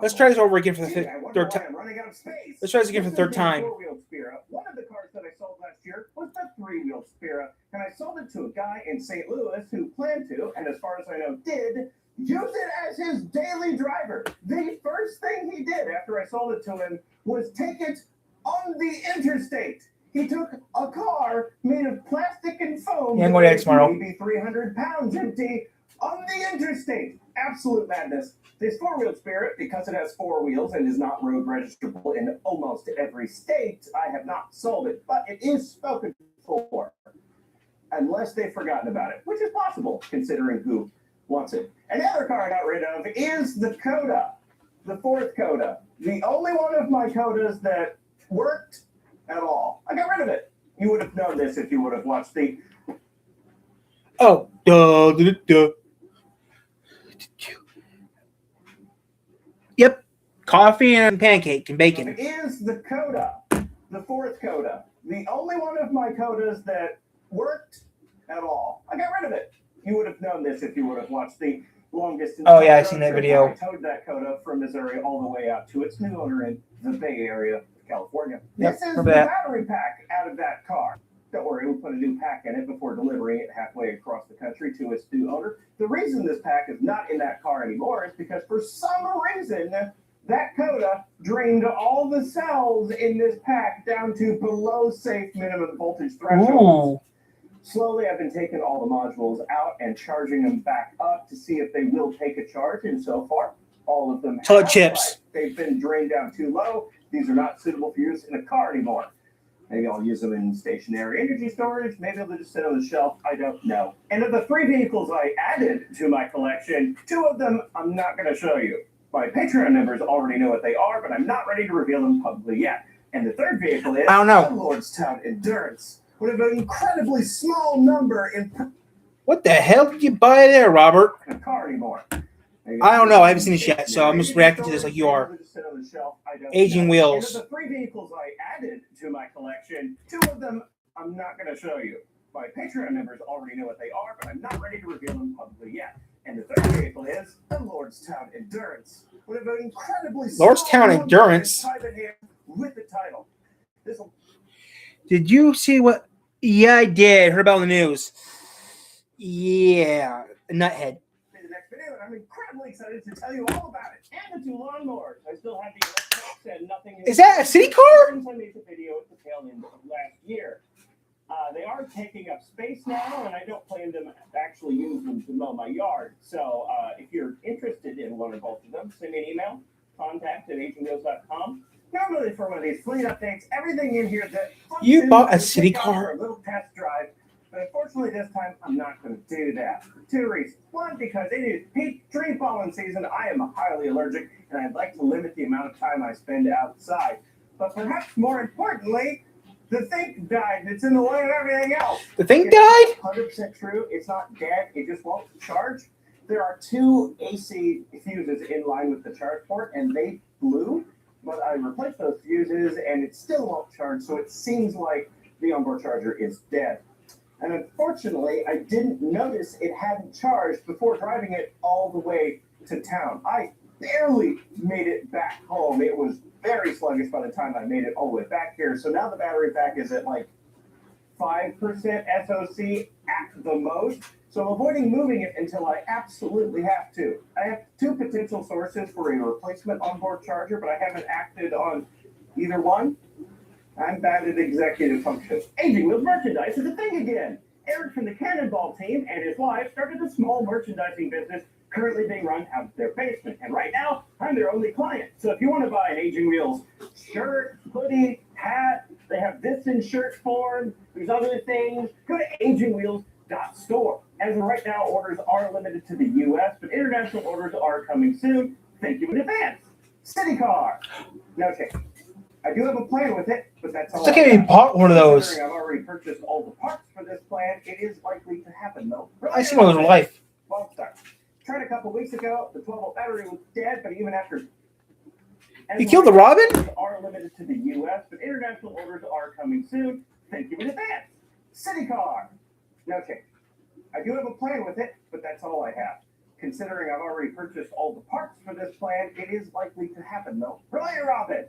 let's try this over again for the third time. Let's try this again for the third time. One of the cars that I sold last year was the 3-wheeled Spira, and I sold it to a guy in St. Louis who planned to, and as far as I know, did, use it as his daily driver. The first thing he did after I sold it to him was take it on the interstate. He took a car made of plastic and foam, yeah, I'm going to X tomorrow. Maybe 300 pounds empty, on the interstate. Absolute madness. This 4-wheeled Spirit, because it has 4 wheels and is not road registrable in almost every state, I have not sold it, but it is spoken for. Unless they've forgotten about it, which is possible, considering who wants it. Another car I got rid of is the Coda, the 4th Coda. The only one of my Codas that worked at all. I got rid of it. You would have known this if you would have watched the... Oh, duh. Yep. Coffee and pancake and bacon. Is the Coda, the fourth Coda, the only one of my Codas that worked at all. I got rid of it. You would have known this if you would have watched the long distance. Oh, yeah, I've seen that video. I towed that Coda from Missouri all the way out to its new owner in the Bay Area of California. Yep, This is the remember that. battery pack out of that car. Don't worry, we put a new pack in it before delivering it halfway across the country to its new owner. The reason this pack is not in that car anymore is because for some reason, that Coda drained all the cells in this pack down to below safe minimum voltage thresholds. Ooh. Slowly, I've been taking all the modules out and charging them back up to see if they will take a charge. And so far, all of them have. Toilet chips. They've been drained down too low. These are not suitable for use in a car anymore. Maybe I'll use them in stationary energy storage. Maybe they'll just sit on the shelf. I don't know. And of the 3 vehicles I added to my collection, 2 of them I'm not going to show you. My Patreon members already know what they are, but I'm not ready to reveal them publicly yet. And the 3rd vehicle is I don't know. the Lordstown Endurance. Would have an incredibly small number in What the hell did you buy there, Robert? a car anymore. I don't know. I haven't seen this yet, so I'm just reacting to this like you are. Aging wheels. And of the 3 vehicles I added to my collection, 2 of them I'm not going to show you. My Patreon members already know what they are, but I'm not ready to reveal them publicly yet. And the 3rd vehicle is the Lordstown Endurance. Would have an incredibly Lordstown Endurance? private hand with the title. This'll Did you see what? Yeah, I did. Heard about it on the news. Yeah, nuthead. be the next video, and I'm incredibly excited to tell you all about it. And the 2 lawnmowers. I still have the electrics and nothing. Is that a city car? Since I made the video at the tail end of last year. They are taking up space now, and I don't plan to actually use them to mow my yard. So if you're interested in one or both of them, send me an email, contact@agentwheels.com. Normally for one of these fleet updates, everything in here that You bought a functions, city I take out car? for a little test drive. But unfortunately, this time I'm not going to do that for 2 reasons. One, because it is peak tree pollen season. I am highly allergic, and I'd like to limit the amount of time I spend outside. But perhaps more importantly, the thing died. It's in the way of everything else. The thing It's died? 100% true. It's not dead. It just won't charge. There are 2 AC fuses in line with the charge port, and they blew. But I replaced those fuses, and it still won't charge. So it seems like the onboard charger is dead. And unfortunately, I didn't notice it hadn't charged before driving it all the way to town. I barely made it back home. It was very sluggish by the time I made it all the way back here. So now the battery pack is at like 5% SOC at the most. So I'm avoiding moving it until I absolutely have to. I have 2 potential sources for a replacement onboard charger, but I haven't acted on either one. I'm bad at executive function. Aging Wheels merchandise is a thing again. Eric from the Cannonball team and his wife started a small merchandising business currently being run out of their basement. And right now, I'm their only client. So if you want to buy an Aging Wheels shirt, hoodie, hat, they have this in shirt form, there's other things, go to agingwheels.store. As of right now, orders are limited to the U.S., but international orders are coming soon. Thank you in advance. City car. No change. I do have a plan with it, but that's all. It's like I bought one of those. Considering I've already purchased all the parts for this plan. It is likely to happen, though. I see one of those in life. Well, start. Tried a couple weeks ago. The 12-volt battery was dead, but even after. You killed the Robin? Are limited to the U.S., but international orders are coming soon. Thank you in advance. City car. No change. I do have a plan with it, but that's all I have. Considering I've already purchased all the parts for this plan, it is likely to happen, though. Really, Robin?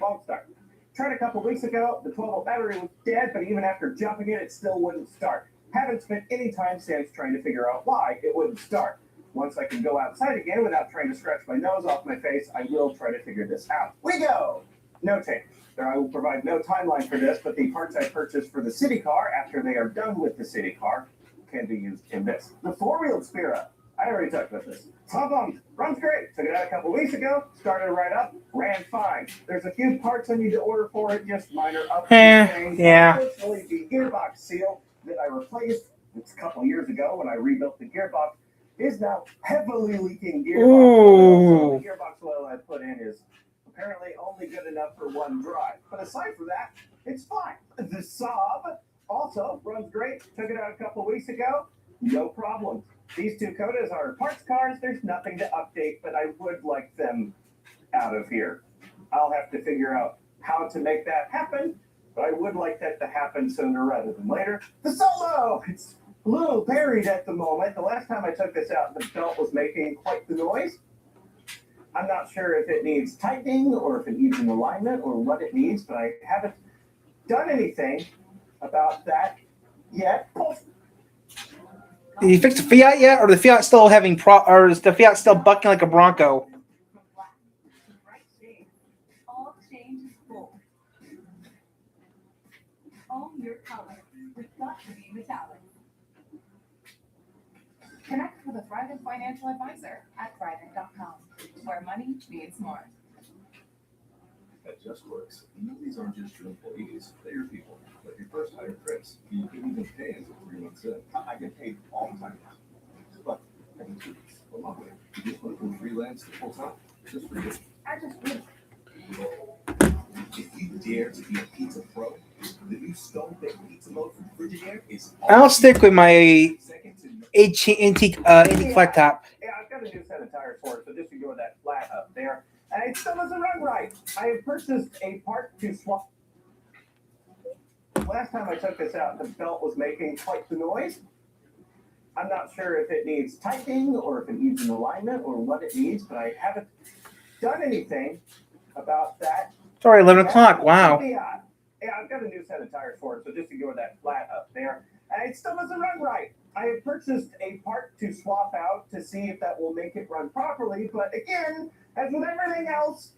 Won't start. Tried a couple weeks ago. The 12-volt battery was dead, but even after jumping it, it still wouldn't start. Haven't spent any time since trying to figure out why it wouldn't start. Once I can go outside again without trying to scratch my nose off my face, I will try to figure this out. We go! No change. I will provide no timeline for this, but the parts I purchased for the city car, after they are done with the city car, can be used in this. The 4-wheeled Spira. I already talked about this. Pumped. Runs great. Took it out a couple weeks ago. Started right up. Ran fine. There's a few parts I need to order for it. Just minor updates. Yeah. Unfortunately, the gearbox seal that I replaced a couple years ago when I rebuilt the gearbox is now heavily leaking gearbox oil. So the gearbox oil I put in is apparently only good enough for one drive. But aside from that, it's fine. The Saab also runs great. Took it out a couple weeks ago. No problem. These 2 Codas are parts cars. There's nothing to update, but I would like them out of here. I'll have to figure out how to make that happen, but I would like that to happen sooner rather than later. The Solo! It's a little buried at the moment. The last time I took this out, the belt was making quite the noise. I'm not sure if it needs tightening or if it needs an alignment or what it needs, but I haven't done anything about that yet. Did you fix the Fiat yet, or the Fiat still having or is the Fiat still bucking like a Bronco? All change is full. Own your color. We've got to be metallic. Connect with a Thrivent financial advisor at Thrivent.com, where money means more. That just works. You know these aren't just your employees, they're your people. Like your first hire, Chris. You can even pay until 3 months in. I get paid all the time now. But every 2 weeks. Well, lovely. You just went from freelance to full time. Just for you. I just wish. If you dare to be a pizza pro, the new stone baked pizza mode from Frigidaire is. I'll stick with my antique flat top. Yeah, I've got a new set of tires for it, so just ignore that flat up there. And it still doesn't run right. I have purchased a part to swap. Last time I took this out, the belt was making quite the noise. I'm not sure if it needs tightening or if it needs an alignment or what it needs, but I haven't done anything about that. It's already 11 o'clock. Wow. Yeah, I've got a new set of tires for it, so just ignore that flat up there. And it still doesn't run right. I have purchased a part to swap out to see if that will make it run properly, but again, as with everything else,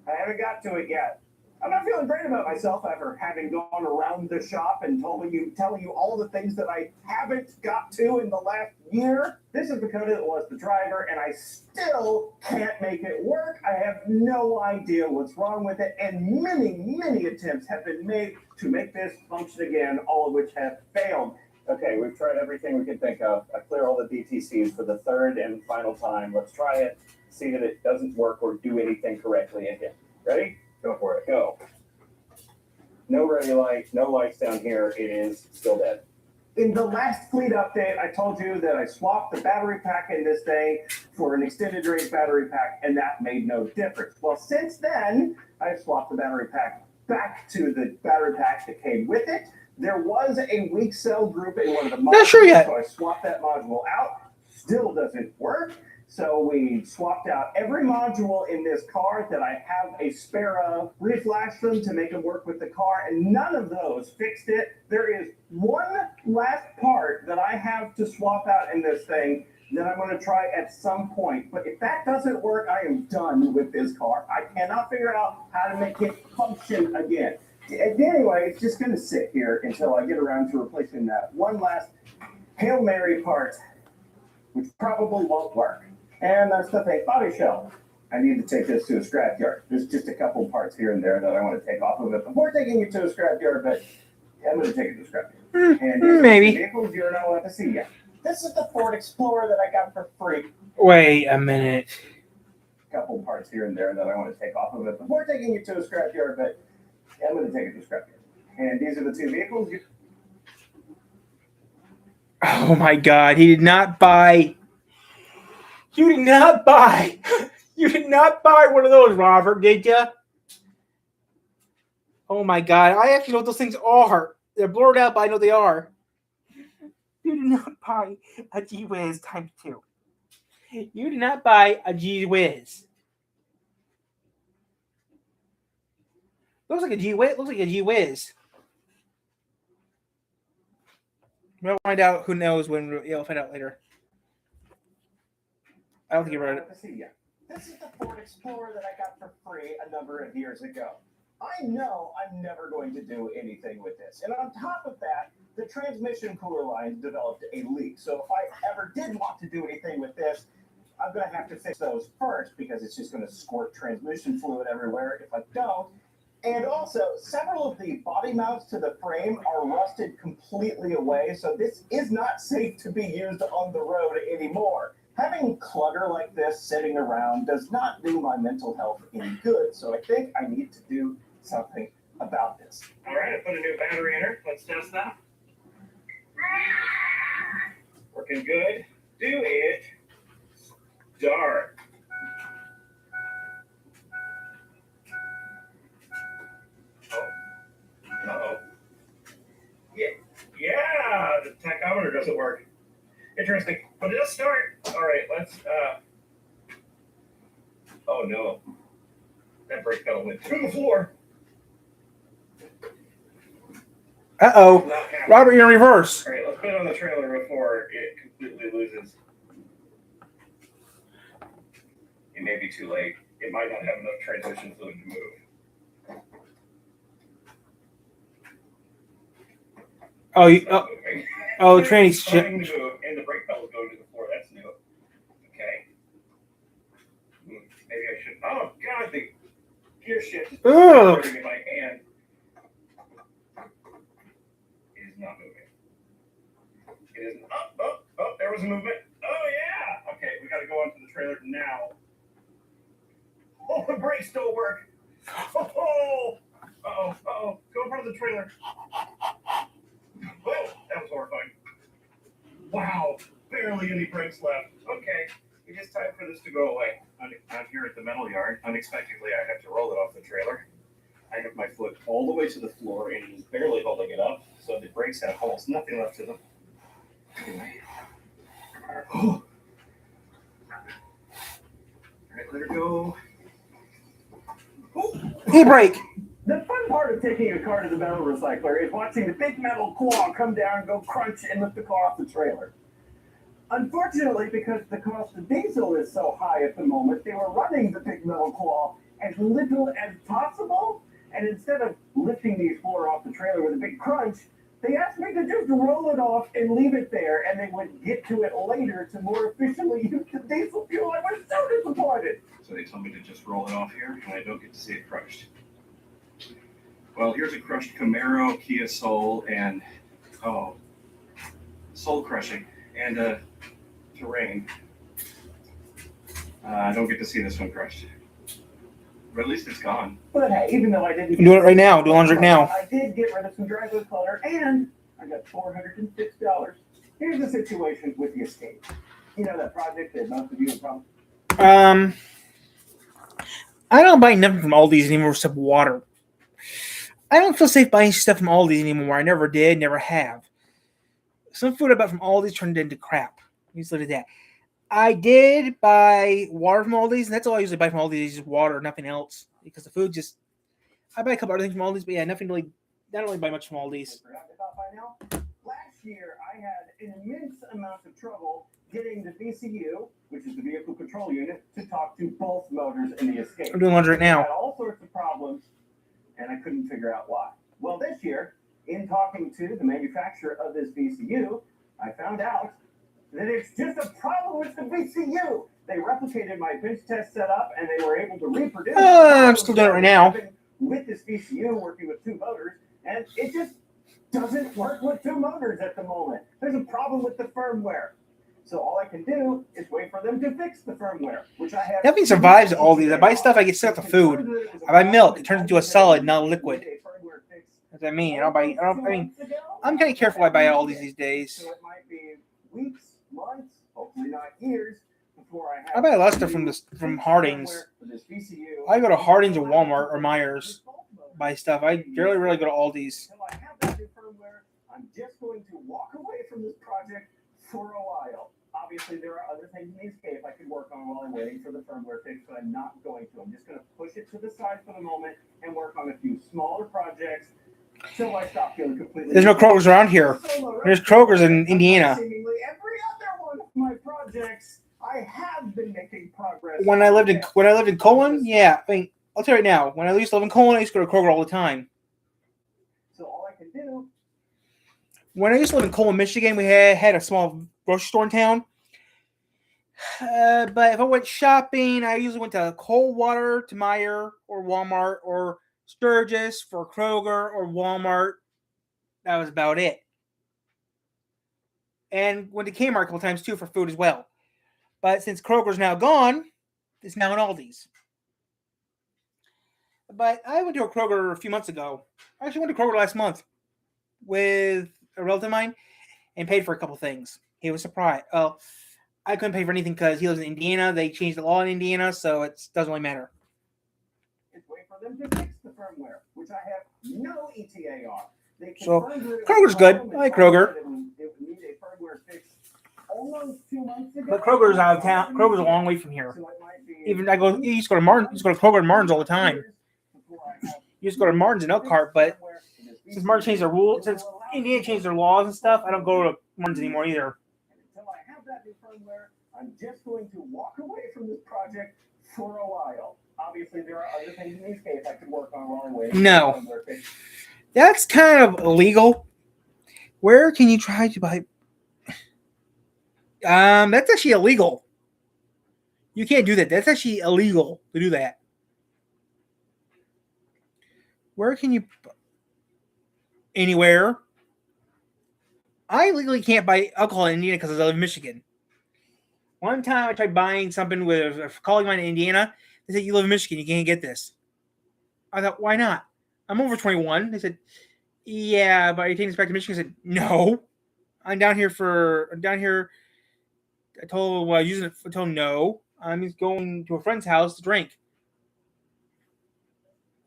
I haven't got to it yet. I'm not feeling great about myself after having gone around the shop and telling you all the things that I haven't got to in the last year. This is the Dakota that was the driver, and I still can't make it work. I have no idea what's wrong with it, and many attempts have been made to make this function again, all of which have failed. Okay, we've tried everything we can think of. I clear all the DTCs for the third and final time. Let's try it, see that it doesn't work or do anything correctly again. Ready? Go for it. Go. No ready light, no lights down here. It is still dead. In the last fleet update, I told you that I swapped the battery pack in this thing for an extended range battery pack, and that made no difference. Well, since then, I've swapped the battery pack back to the battery pack that came with it. There was a weak cell group in one of the modules, Not sure yet. So I swapped that module out. Still doesn't work. So we swapped out every module in this car that I have a spare of, reflashed them to make them work with the car, and none of those fixed it. There is one last part that I have to swap out in this thing that I'm going to try at some point. But if that doesn't work, I am done with this car. I cannot figure out how to make it function again. Anyway, it's just going to sit here until I get around to replacing that one last Hail Mary part, which probably won't work. And that's the fake body shell. I need to take this to a scrapyard. There's just a couple parts here and there that I want to take off of it before taking it to a scrapyard, but I'm going to take it to a scrapyard. And maybe. Vehicles you're not allowed to see yet. This is the Ford Explorer that I got for free. Wait a minute. Couple parts here and there that I want to take off of it before taking it to a scrapyard, but I'm going to take it to a scrapyard. And these are the two vehicles. Oh my God! He did not buy. You did not buy. You did not buy one of those, Robert, did you? Oh my God! I actually know what those things are. They're blurred out, but I know they are. You did not buy a G-Wiz times 2. You did not buy a G-Wiz. Looks like a G-Wiz. Looks like a G-Wiz. We'll find out. Who knows when? We'll find out later. I don't think you're right. This is the Ford Explorer that I got for free a number of years ago. I know I'm never going to do anything with this. And on top of that, the transmission cooler lines developed a leak. So if I ever did want to do anything with this, I'm going to have to fix those first because it's just going to squirt transmission fluid everywhere if I don't. And also, several of the body mounts to the frame are rusted completely away, so this is not safe to be used on the road anymore. Having clutter like this sitting around does not do my mental health any good, so I think I need to do something about this. All right, I put a new battery in her. Let's test that. Working good. Do it. Start. doesn't work. Interesting. But it does start. All right, let's. Oh no. That brake pedal went through the floor. Uh-oh. Robert, you're in reverse. All right, let's put it on the trailer before it completely loses. It may be too late. It might not have enough transmission fluid to move. Oh, It's not moving. the train's Starting to move, and the brake pedal is going to the floor. That's new. Okay. Maybe I should. Oh God, the gear shift is hurting in my hand. It is not moving. It is up. Oh, there was a movement. Oh yeah. Okay, we got to go onto the trailer now. Oh, the brakes don't work. Oh. Uh-oh. Go in front of the trailer. Whoa, that was horrifying. Wow, barely any brakes left. Okay, it is time for this to go away. I'm here at the metal yard. Unexpectedly, I have to roll it off the trailer. I have my foot all the way to the floor and it is barely holding it up, so the brakes have almost nothing left to them. Anyway. Oh. All right, let her go. Hey, brake. The fun part of taking a car to the metal recycler is watching the big metal claw come down, go crunch, and lift the car off the trailer. Unfortunately, because the cost of diesel is so high at the moment, they were running the big metal claw as little as possible. And instead of lifting the Explorer off the trailer with a big crunch, they asked me to just roll it off and leave it there, and they would get to it later to more efficiently use the diesel fuel. I was so disappointed. So they told me to just roll it off here, and I don't get to see it crushed. Well, here's a crushed Camaro, Kia Soul, and soul crushing, and Terrain. I don't get to see this one crushed, but at least it's gone. But hey, even though I didn't Do it right now. Do laundry now. I did get rid of some driveway clutter, and I got $406. Here's the situation with the Escape. You know that project that most of you have probably. I don't buy nothing from Aldi's anymore except water. I don't feel safe buying stuff from Aldi's anymore. I never did, never have. Some food I bought from Aldi's turned into crap. Just look at that. I did buy water from Aldi's, and that's all I usually buy from Aldi's is just water, nothing else. Because the food just... I buy a couple other things from Aldi's, but yeah, nothing really... I don't really buy much from Aldi's. Last year, I had an immense amount of trouble getting the VCU, which is the Vehicle Control Unit, to talk to both motors in the Escape. I'm doing laundry right now. I had all sorts of problems, and I couldn't figure out why. Well, this year, in talking to the manufacturer of this VCU, I found out that it's just a problem with the VCU. They replicated my bench test setup, and they were able to reproduce. I'm still doing it right now. With this VCU, working with two motors, and it just doesn't work with two motors at the moment. There's a problem with the firmware. So all I can do is wait for them to fix the firmware, which I have. Nothing survives at Aldi's. I buy stuff, I get sick of food. I buy milk, it turns into a solid, not a liquid. That's what I mean. I'm kind of careful I buy at Aldi's these days. So it might be weeks, months, hopefully not years, before I buy a lot of stuff from Harding's. I go to Harding's or Walmart or Myers. Buy stuff. I rarely go to Aldi's. Until I have that new firmware, I'm just going to walk away from this project for a while. Obviously, there are other things in the Escape I could work on while I'm waiting for the firmware fix, but I'm not going to. I'm just going to push it to the side for the moment and work on a few smaller projects until I stop feeling completely. There's no Kroger's around here. There's Kroger's in Indiana. Seemingly every other one of my projects, I have been making progress. When I lived in Colon, yeah. I mean, I'll tell you right now. When I used to live in Colon, I used to go to Kroger all the time. So all I can do. When I used to live in Colon, Michigan, we had a small grocery store in town. But if I went shopping, I usually went to Coldwater, to Meijer, or Walmart, or Sturgis for Kroger or Walmart. That was about it. And went to Kmart a couple times too for food as well. But since Kroger's now gone, it's now an Aldi's. But I went to a Kroger a few months ago. I actually went to Kroger last month with a relative of mine and paid for a couple things. He was surprised. Well, I couldn't pay for anything because he lives in Indiana. They changed the law in Indiana, so it doesn't really matter. It's wait for them to fix the firmware, which I have no ETA on. So Kroger's good. I like Kroger. It would need a firmware hardware fix almost 2 months ago. But Kroger's out of town. Kroger's a long way from here. Even you used to go to Martin, you used to go to Kroger and Martin's all the time. You used to go to Martin's and Elkhart, but since Martin changed their rules, since Indiana changed their laws and stuff, I don't go to Martin's anymore either. Until I have that new firmware, I'm just going to walk away from this project for a while. Obviously, there are other things in these case I could work on along the way. No. That's kind of illegal. Where can you try to buy? That's actually illegal. You can't do that. That's actually illegal to do that. Where can you? Anywhere. I legally can't buy alcohol in Indiana because I live in Michigan. One time I tried buying something with a colleague of mine in Indiana. They said, "You live in Michigan, you can't get this." I thought, why not? I'm over 21. They said, "Yeah, but are you taking this back to Michigan?" I said, "No, I'm down here. I told I told him no. I'm just going to a friend's house to drink."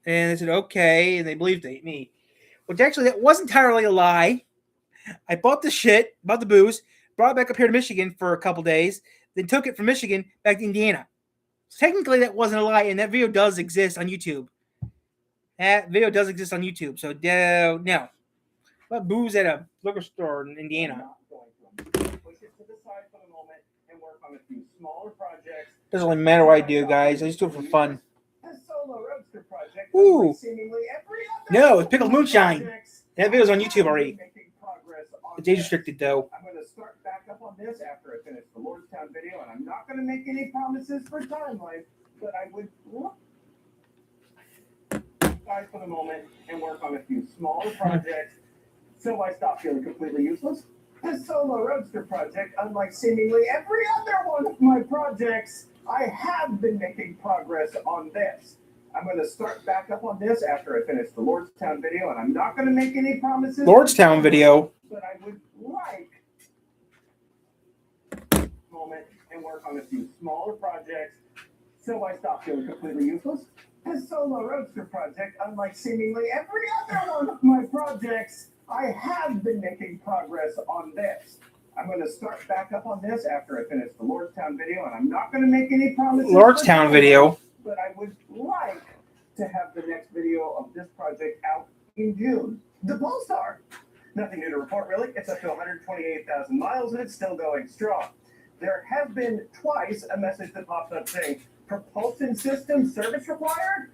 And they said, "Okay," and they believed me. Which actually that was entirely a lie. I bought the booze, brought it back up here to Michigan for a couple days, then took it from Michigan back to Indiana. So technically, that wasn't a lie, and that video does exist on YouTube. So, no. But booze at a liquor store in Indiana. Doesn't really matter what I do, guys. I just do it for fun. Ooh. No, it's Pickled Moonshine. That video's on YouTube already. It's age restricted, though. I'm going to start back up on this after I finish the Lordstown video, and I'm not going to make any promises for timeline, but I would guys for the moment and work on a few smaller projects so I stop feeling completely useless. The Solo Roadster project, unlike seemingly every other one of my projects, I have been making progress on this. I'm going to start back up on this after I finish the Lordstown video, and I'm not going to make any promises. Lordstown video. But I would like moment and work on a few smaller projects so I stop feeling completely useless. The Solo Roadster project, unlike seemingly every other one of my projects, I have been making progress on this. I'm going to start back up on this after I finish the Lordstown video, and I'm not going to make any promises. Lordstown video. But I would like to have the next video of this project out in June. The Polestar. Nothing new to report, really. It's up to 128,000 miles, and it's still going strong. There have been twice a message that pops up saying, propulsion system service required,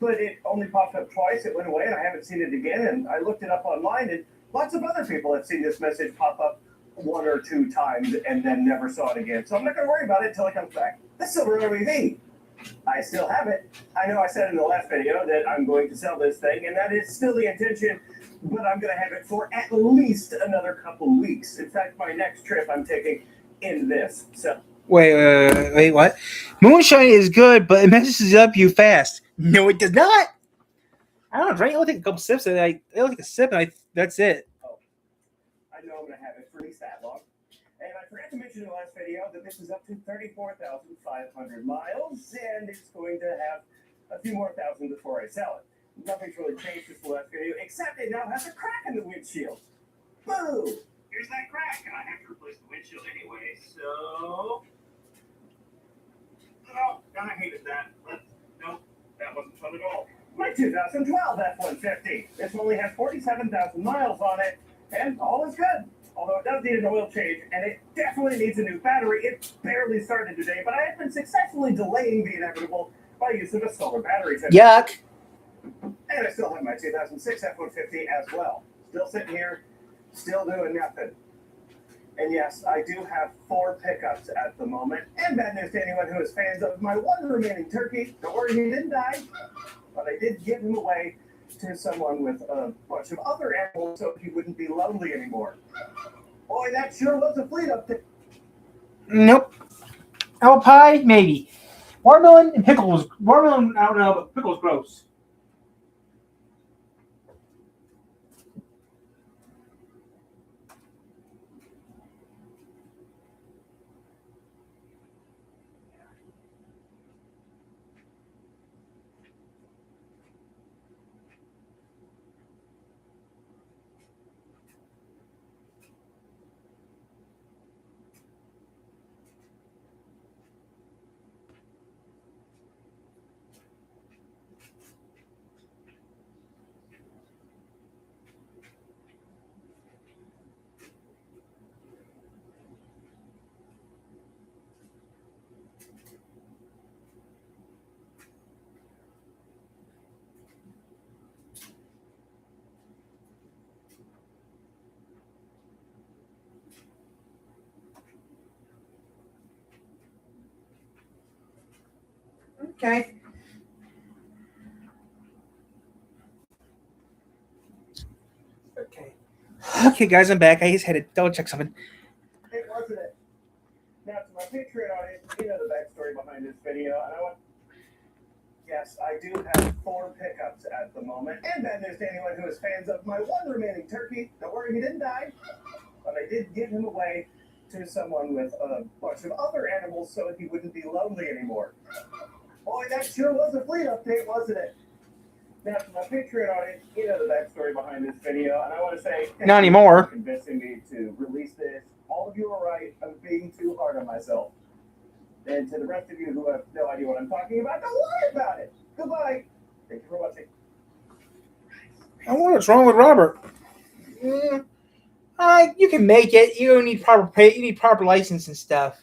but it only popped up twice. It went away, and I haven't seen it again, and I looked it up online, and lots of other people have seen this message pop up 1 or 2 times and then never saw it again. So I'm not going to worry about it until it comes back. The Silver OEV. I still have it. I know I said in the last video that I'm going to sell this thing, and that is still the intention, but I'm going to have it for at least another couple weeks. In fact, my next trip I'm taking in this. So. Wait, what? Moonshine is good, but it messes up you fast. No, it does not. I don't know, drink. I'll take a couple sips, and I'll take a sip, and that's it. Oh, I know I'm going to have it for at least that long. And I forgot to mention in the last video that this is up to 34,500 miles, and it's going to have a few more thousand before I sell it. Nothing's really changed since the last video, except it now has a crack in the windshield. Boo! Here's that crack, and I have to replace the windshield anyway, so... Oh, I hated that. But no, that wasn't fun at all. My 2012 F-150. This only has 47,000 miles on it, and all is good. Although it does need an oil change, and it definitely needs a new battery. It barely started today, but I have been successfully delaying the inevitable by use of a solar battery. Yuck! And I still have my 2006 F-150 as well. Still sitting here, still doing nothing. And yes, I do have 4 pickups at the moment. And bad news to anyone who is fans of my one remaining turkey. Don't worry, he didn't die. But I did give him away to someone with a bunch of other animals so he wouldn't be lonely anymore. Boy, that sure was a fleet up there. Nope. Apple pie, maybe. Watermelon and pickles. Watermelon, I don't know, but pickles gross. Okay. Okay. Okay, guys, I'm back. I just had to double check something. It wasn't it. Now, to my Patreon audience, you know the backstory behind this video, and I want. Yes, I do have 4 pickups at the moment, and then there's anyone who is fans of my one remaining turkey. Don't worry, he didn't die, but I did give him away to someone with a bunch of other animals so he wouldn't be lonely anymore. Boy, that sure was a fleet update, wasn't it? Now, to my Patreon audience, you know the backstory behind this video, and I want to say thank Not you anymore. for convincing me to release this. All of you are right. I'm being too hard on myself. And to the rest of you who have no idea what I'm talking about, don't worry about it. Goodbye. Thank you for watching. I wonder what's wrong with Robert. You can make it. You don't need proper pay. You need proper license and stuff.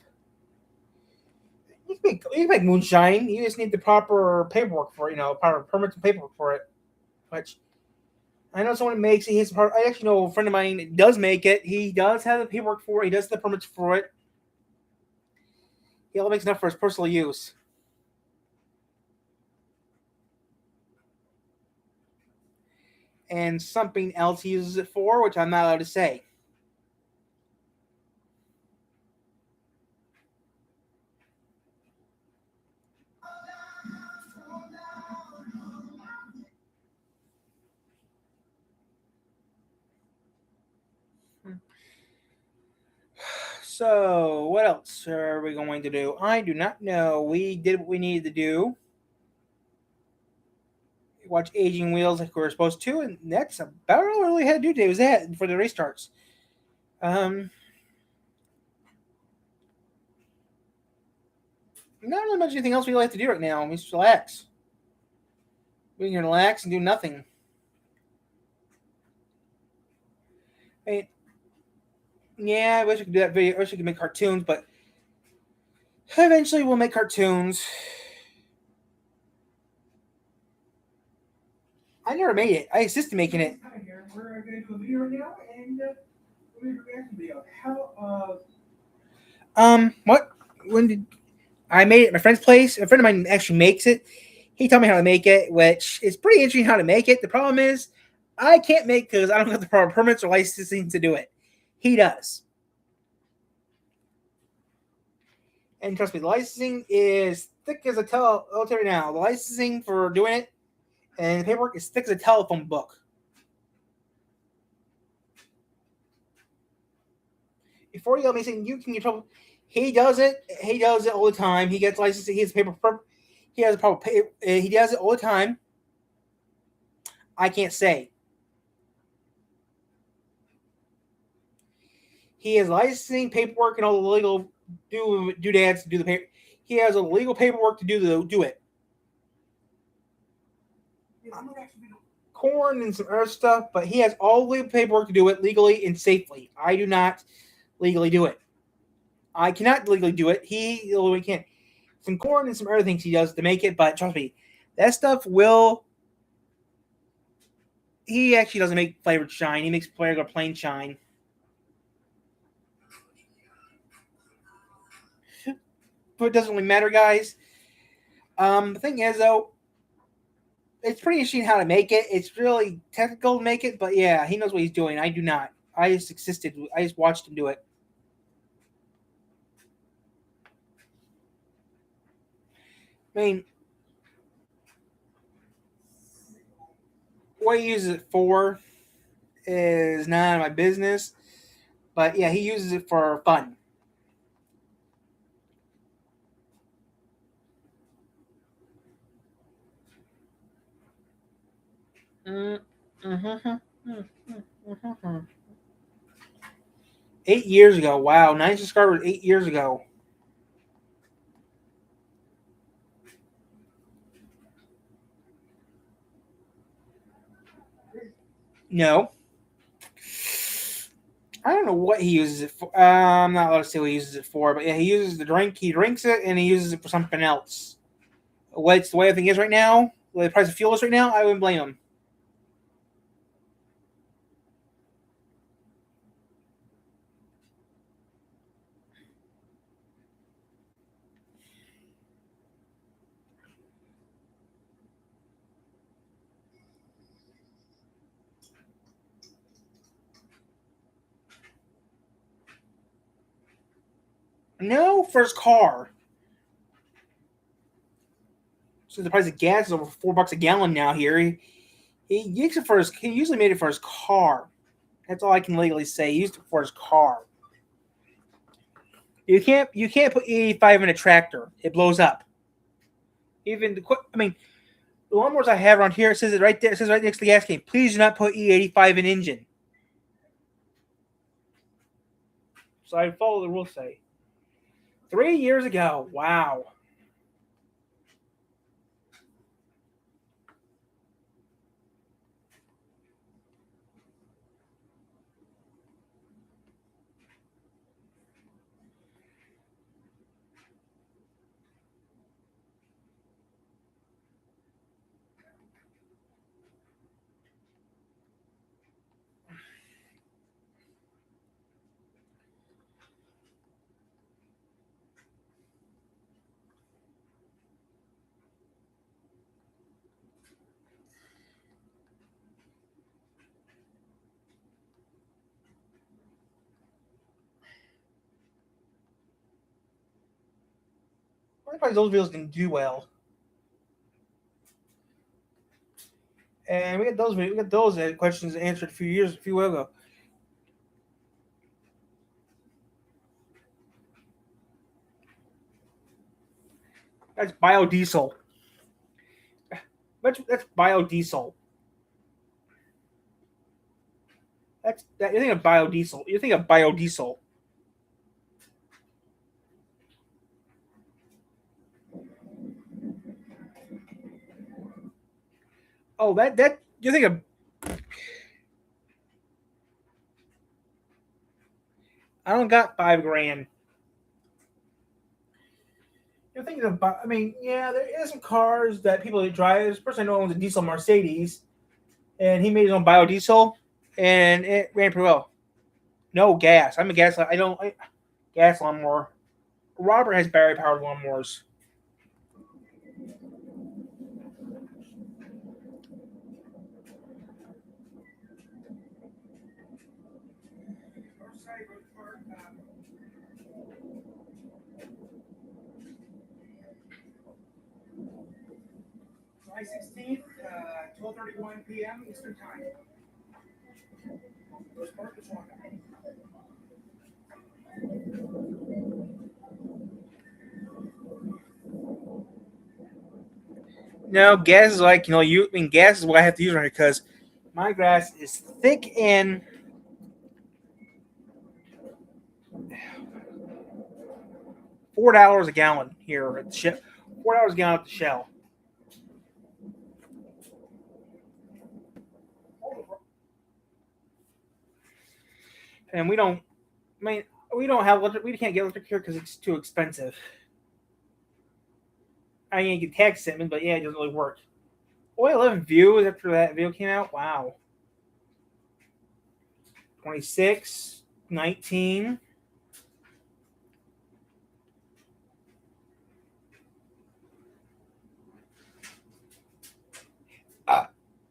You can make moonshine. You just need the proper paperwork for it. Proper permits and paperwork for it. Which I know someone makes it. I actually know a friend of mine does make it. He does have the paperwork for it. He does the permits for it. He only makes enough for his personal use. And something else he uses it for, which I'm not allowed to say. So, what else are we going to do? I do not know. We did what we needed to do. Watch Aging Wheels like we were supposed to, and that's about all we really had to do today. Was that for the race starts? Not really much anything else we like to do right now. We just relax. We can relax and do nothing. I mean, yeah, I wish we could do that video. I wish we could make cartoons, but eventually we'll make cartoons. I never made it. I assisted making it. Hi here. We're going to do a video right now, and we're going to reaction video. What? When did I made it at my friend's place? A friend of mine actually makes it. He taught me how to make it, which is pretty interesting how to make it. The problem is, I can't make because I don't have the proper permits or licensing to do it. He does. And trust me, the licensing is thick as a I'll tell you right now. The licensing for doing it and the paperwork is thick as a telephone book. Before you let me saying you can get trouble, he does it. He does it all the time. He gets licensing. He has paper. He has a proper pay. He does it all the time. I can't say. He has licensing, paperwork, and all the legal doodads to do the paper. He has a legal paperwork to do it. Corn and some other stuff, but he has all the legal paperwork to do it legally and safely. I do not legally do it. I cannot legally do it. He legally can. Some corn and some other things he does to make it, but trust me, that stuff will. He actually doesn't make flavored shine. He makes regular plain shine. But it doesn't really matter, guys. The thing is, though, it's pretty interesting how to make it. It's really technical to make it, but yeah, he knows what he's doing. I do not. I just assisted. I just watched him do it. I mean, what he uses it for is none of my business. But yeah, he uses it for fun. Mm-hmm. 8 years ago. Wow, 9 subscribers 8 years ago. No. I don't know what he uses it for. I'm not allowed to say what he uses it for, but yeah, he uses the drink. He drinks it, and he uses it for something else. What's the way everything is right now? The way the price of fuel is right now, I wouldn't blame him. No, for his car. So the price of gas is over $4 a gallon now. Here, he used it for his. He usually made it for his car. That's all I can legally say. He used it for his car. You can't put E85 in a tractor. It blows up. Even the lawnmowers I have around here, it says it right there. It says right next to the gas can. Please do not put E85 in engine. So I follow the rules. Say 3 years ago. Wow. Sometimes those videos didn't do well. And we got those questions answered a few years ago. That's biodiesel. That's biodiesel. You think of biodiesel. You think of biodiesel. Oh, that you think of. I don't got $5,000. You're thinking of. Yeah, there is some cars that people drive. This person I know owns a diesel Mercedes, and he made his own biodiesel, and it ran pretty well. No gas. I'm a gas. Gas lawnmower. Robert has battery powered lawnmowers. July 16th, 12:31 p.m. Eastern Time. Rose Park is walking. No, gas is gas is what I have to use right here because my grass is thick and $4 a gallon here at the Shell. $4 a gallon at the Shell. And we don't have electric. We can't get electric here because it's too expensive. I mean, you can tax statement, but yeah, it doesn't really work. Only 11 views after that video came out. Wow. 26, 19.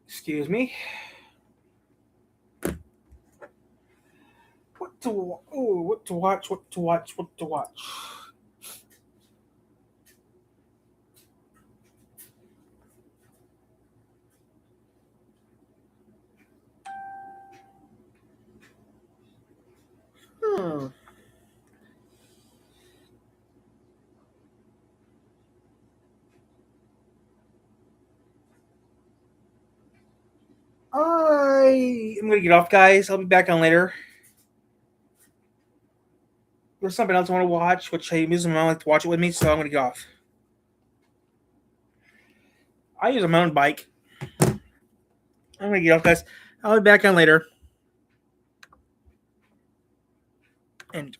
Excuse me. What to watch? What to watch? I am gonna get off, guys. I'll be back on later. There's something else I want to watch, which I use my mom like to watch it with me, so I'm gonna get off. I use a mountain bike. I'm gonna get off, guys. I'll be back on later. And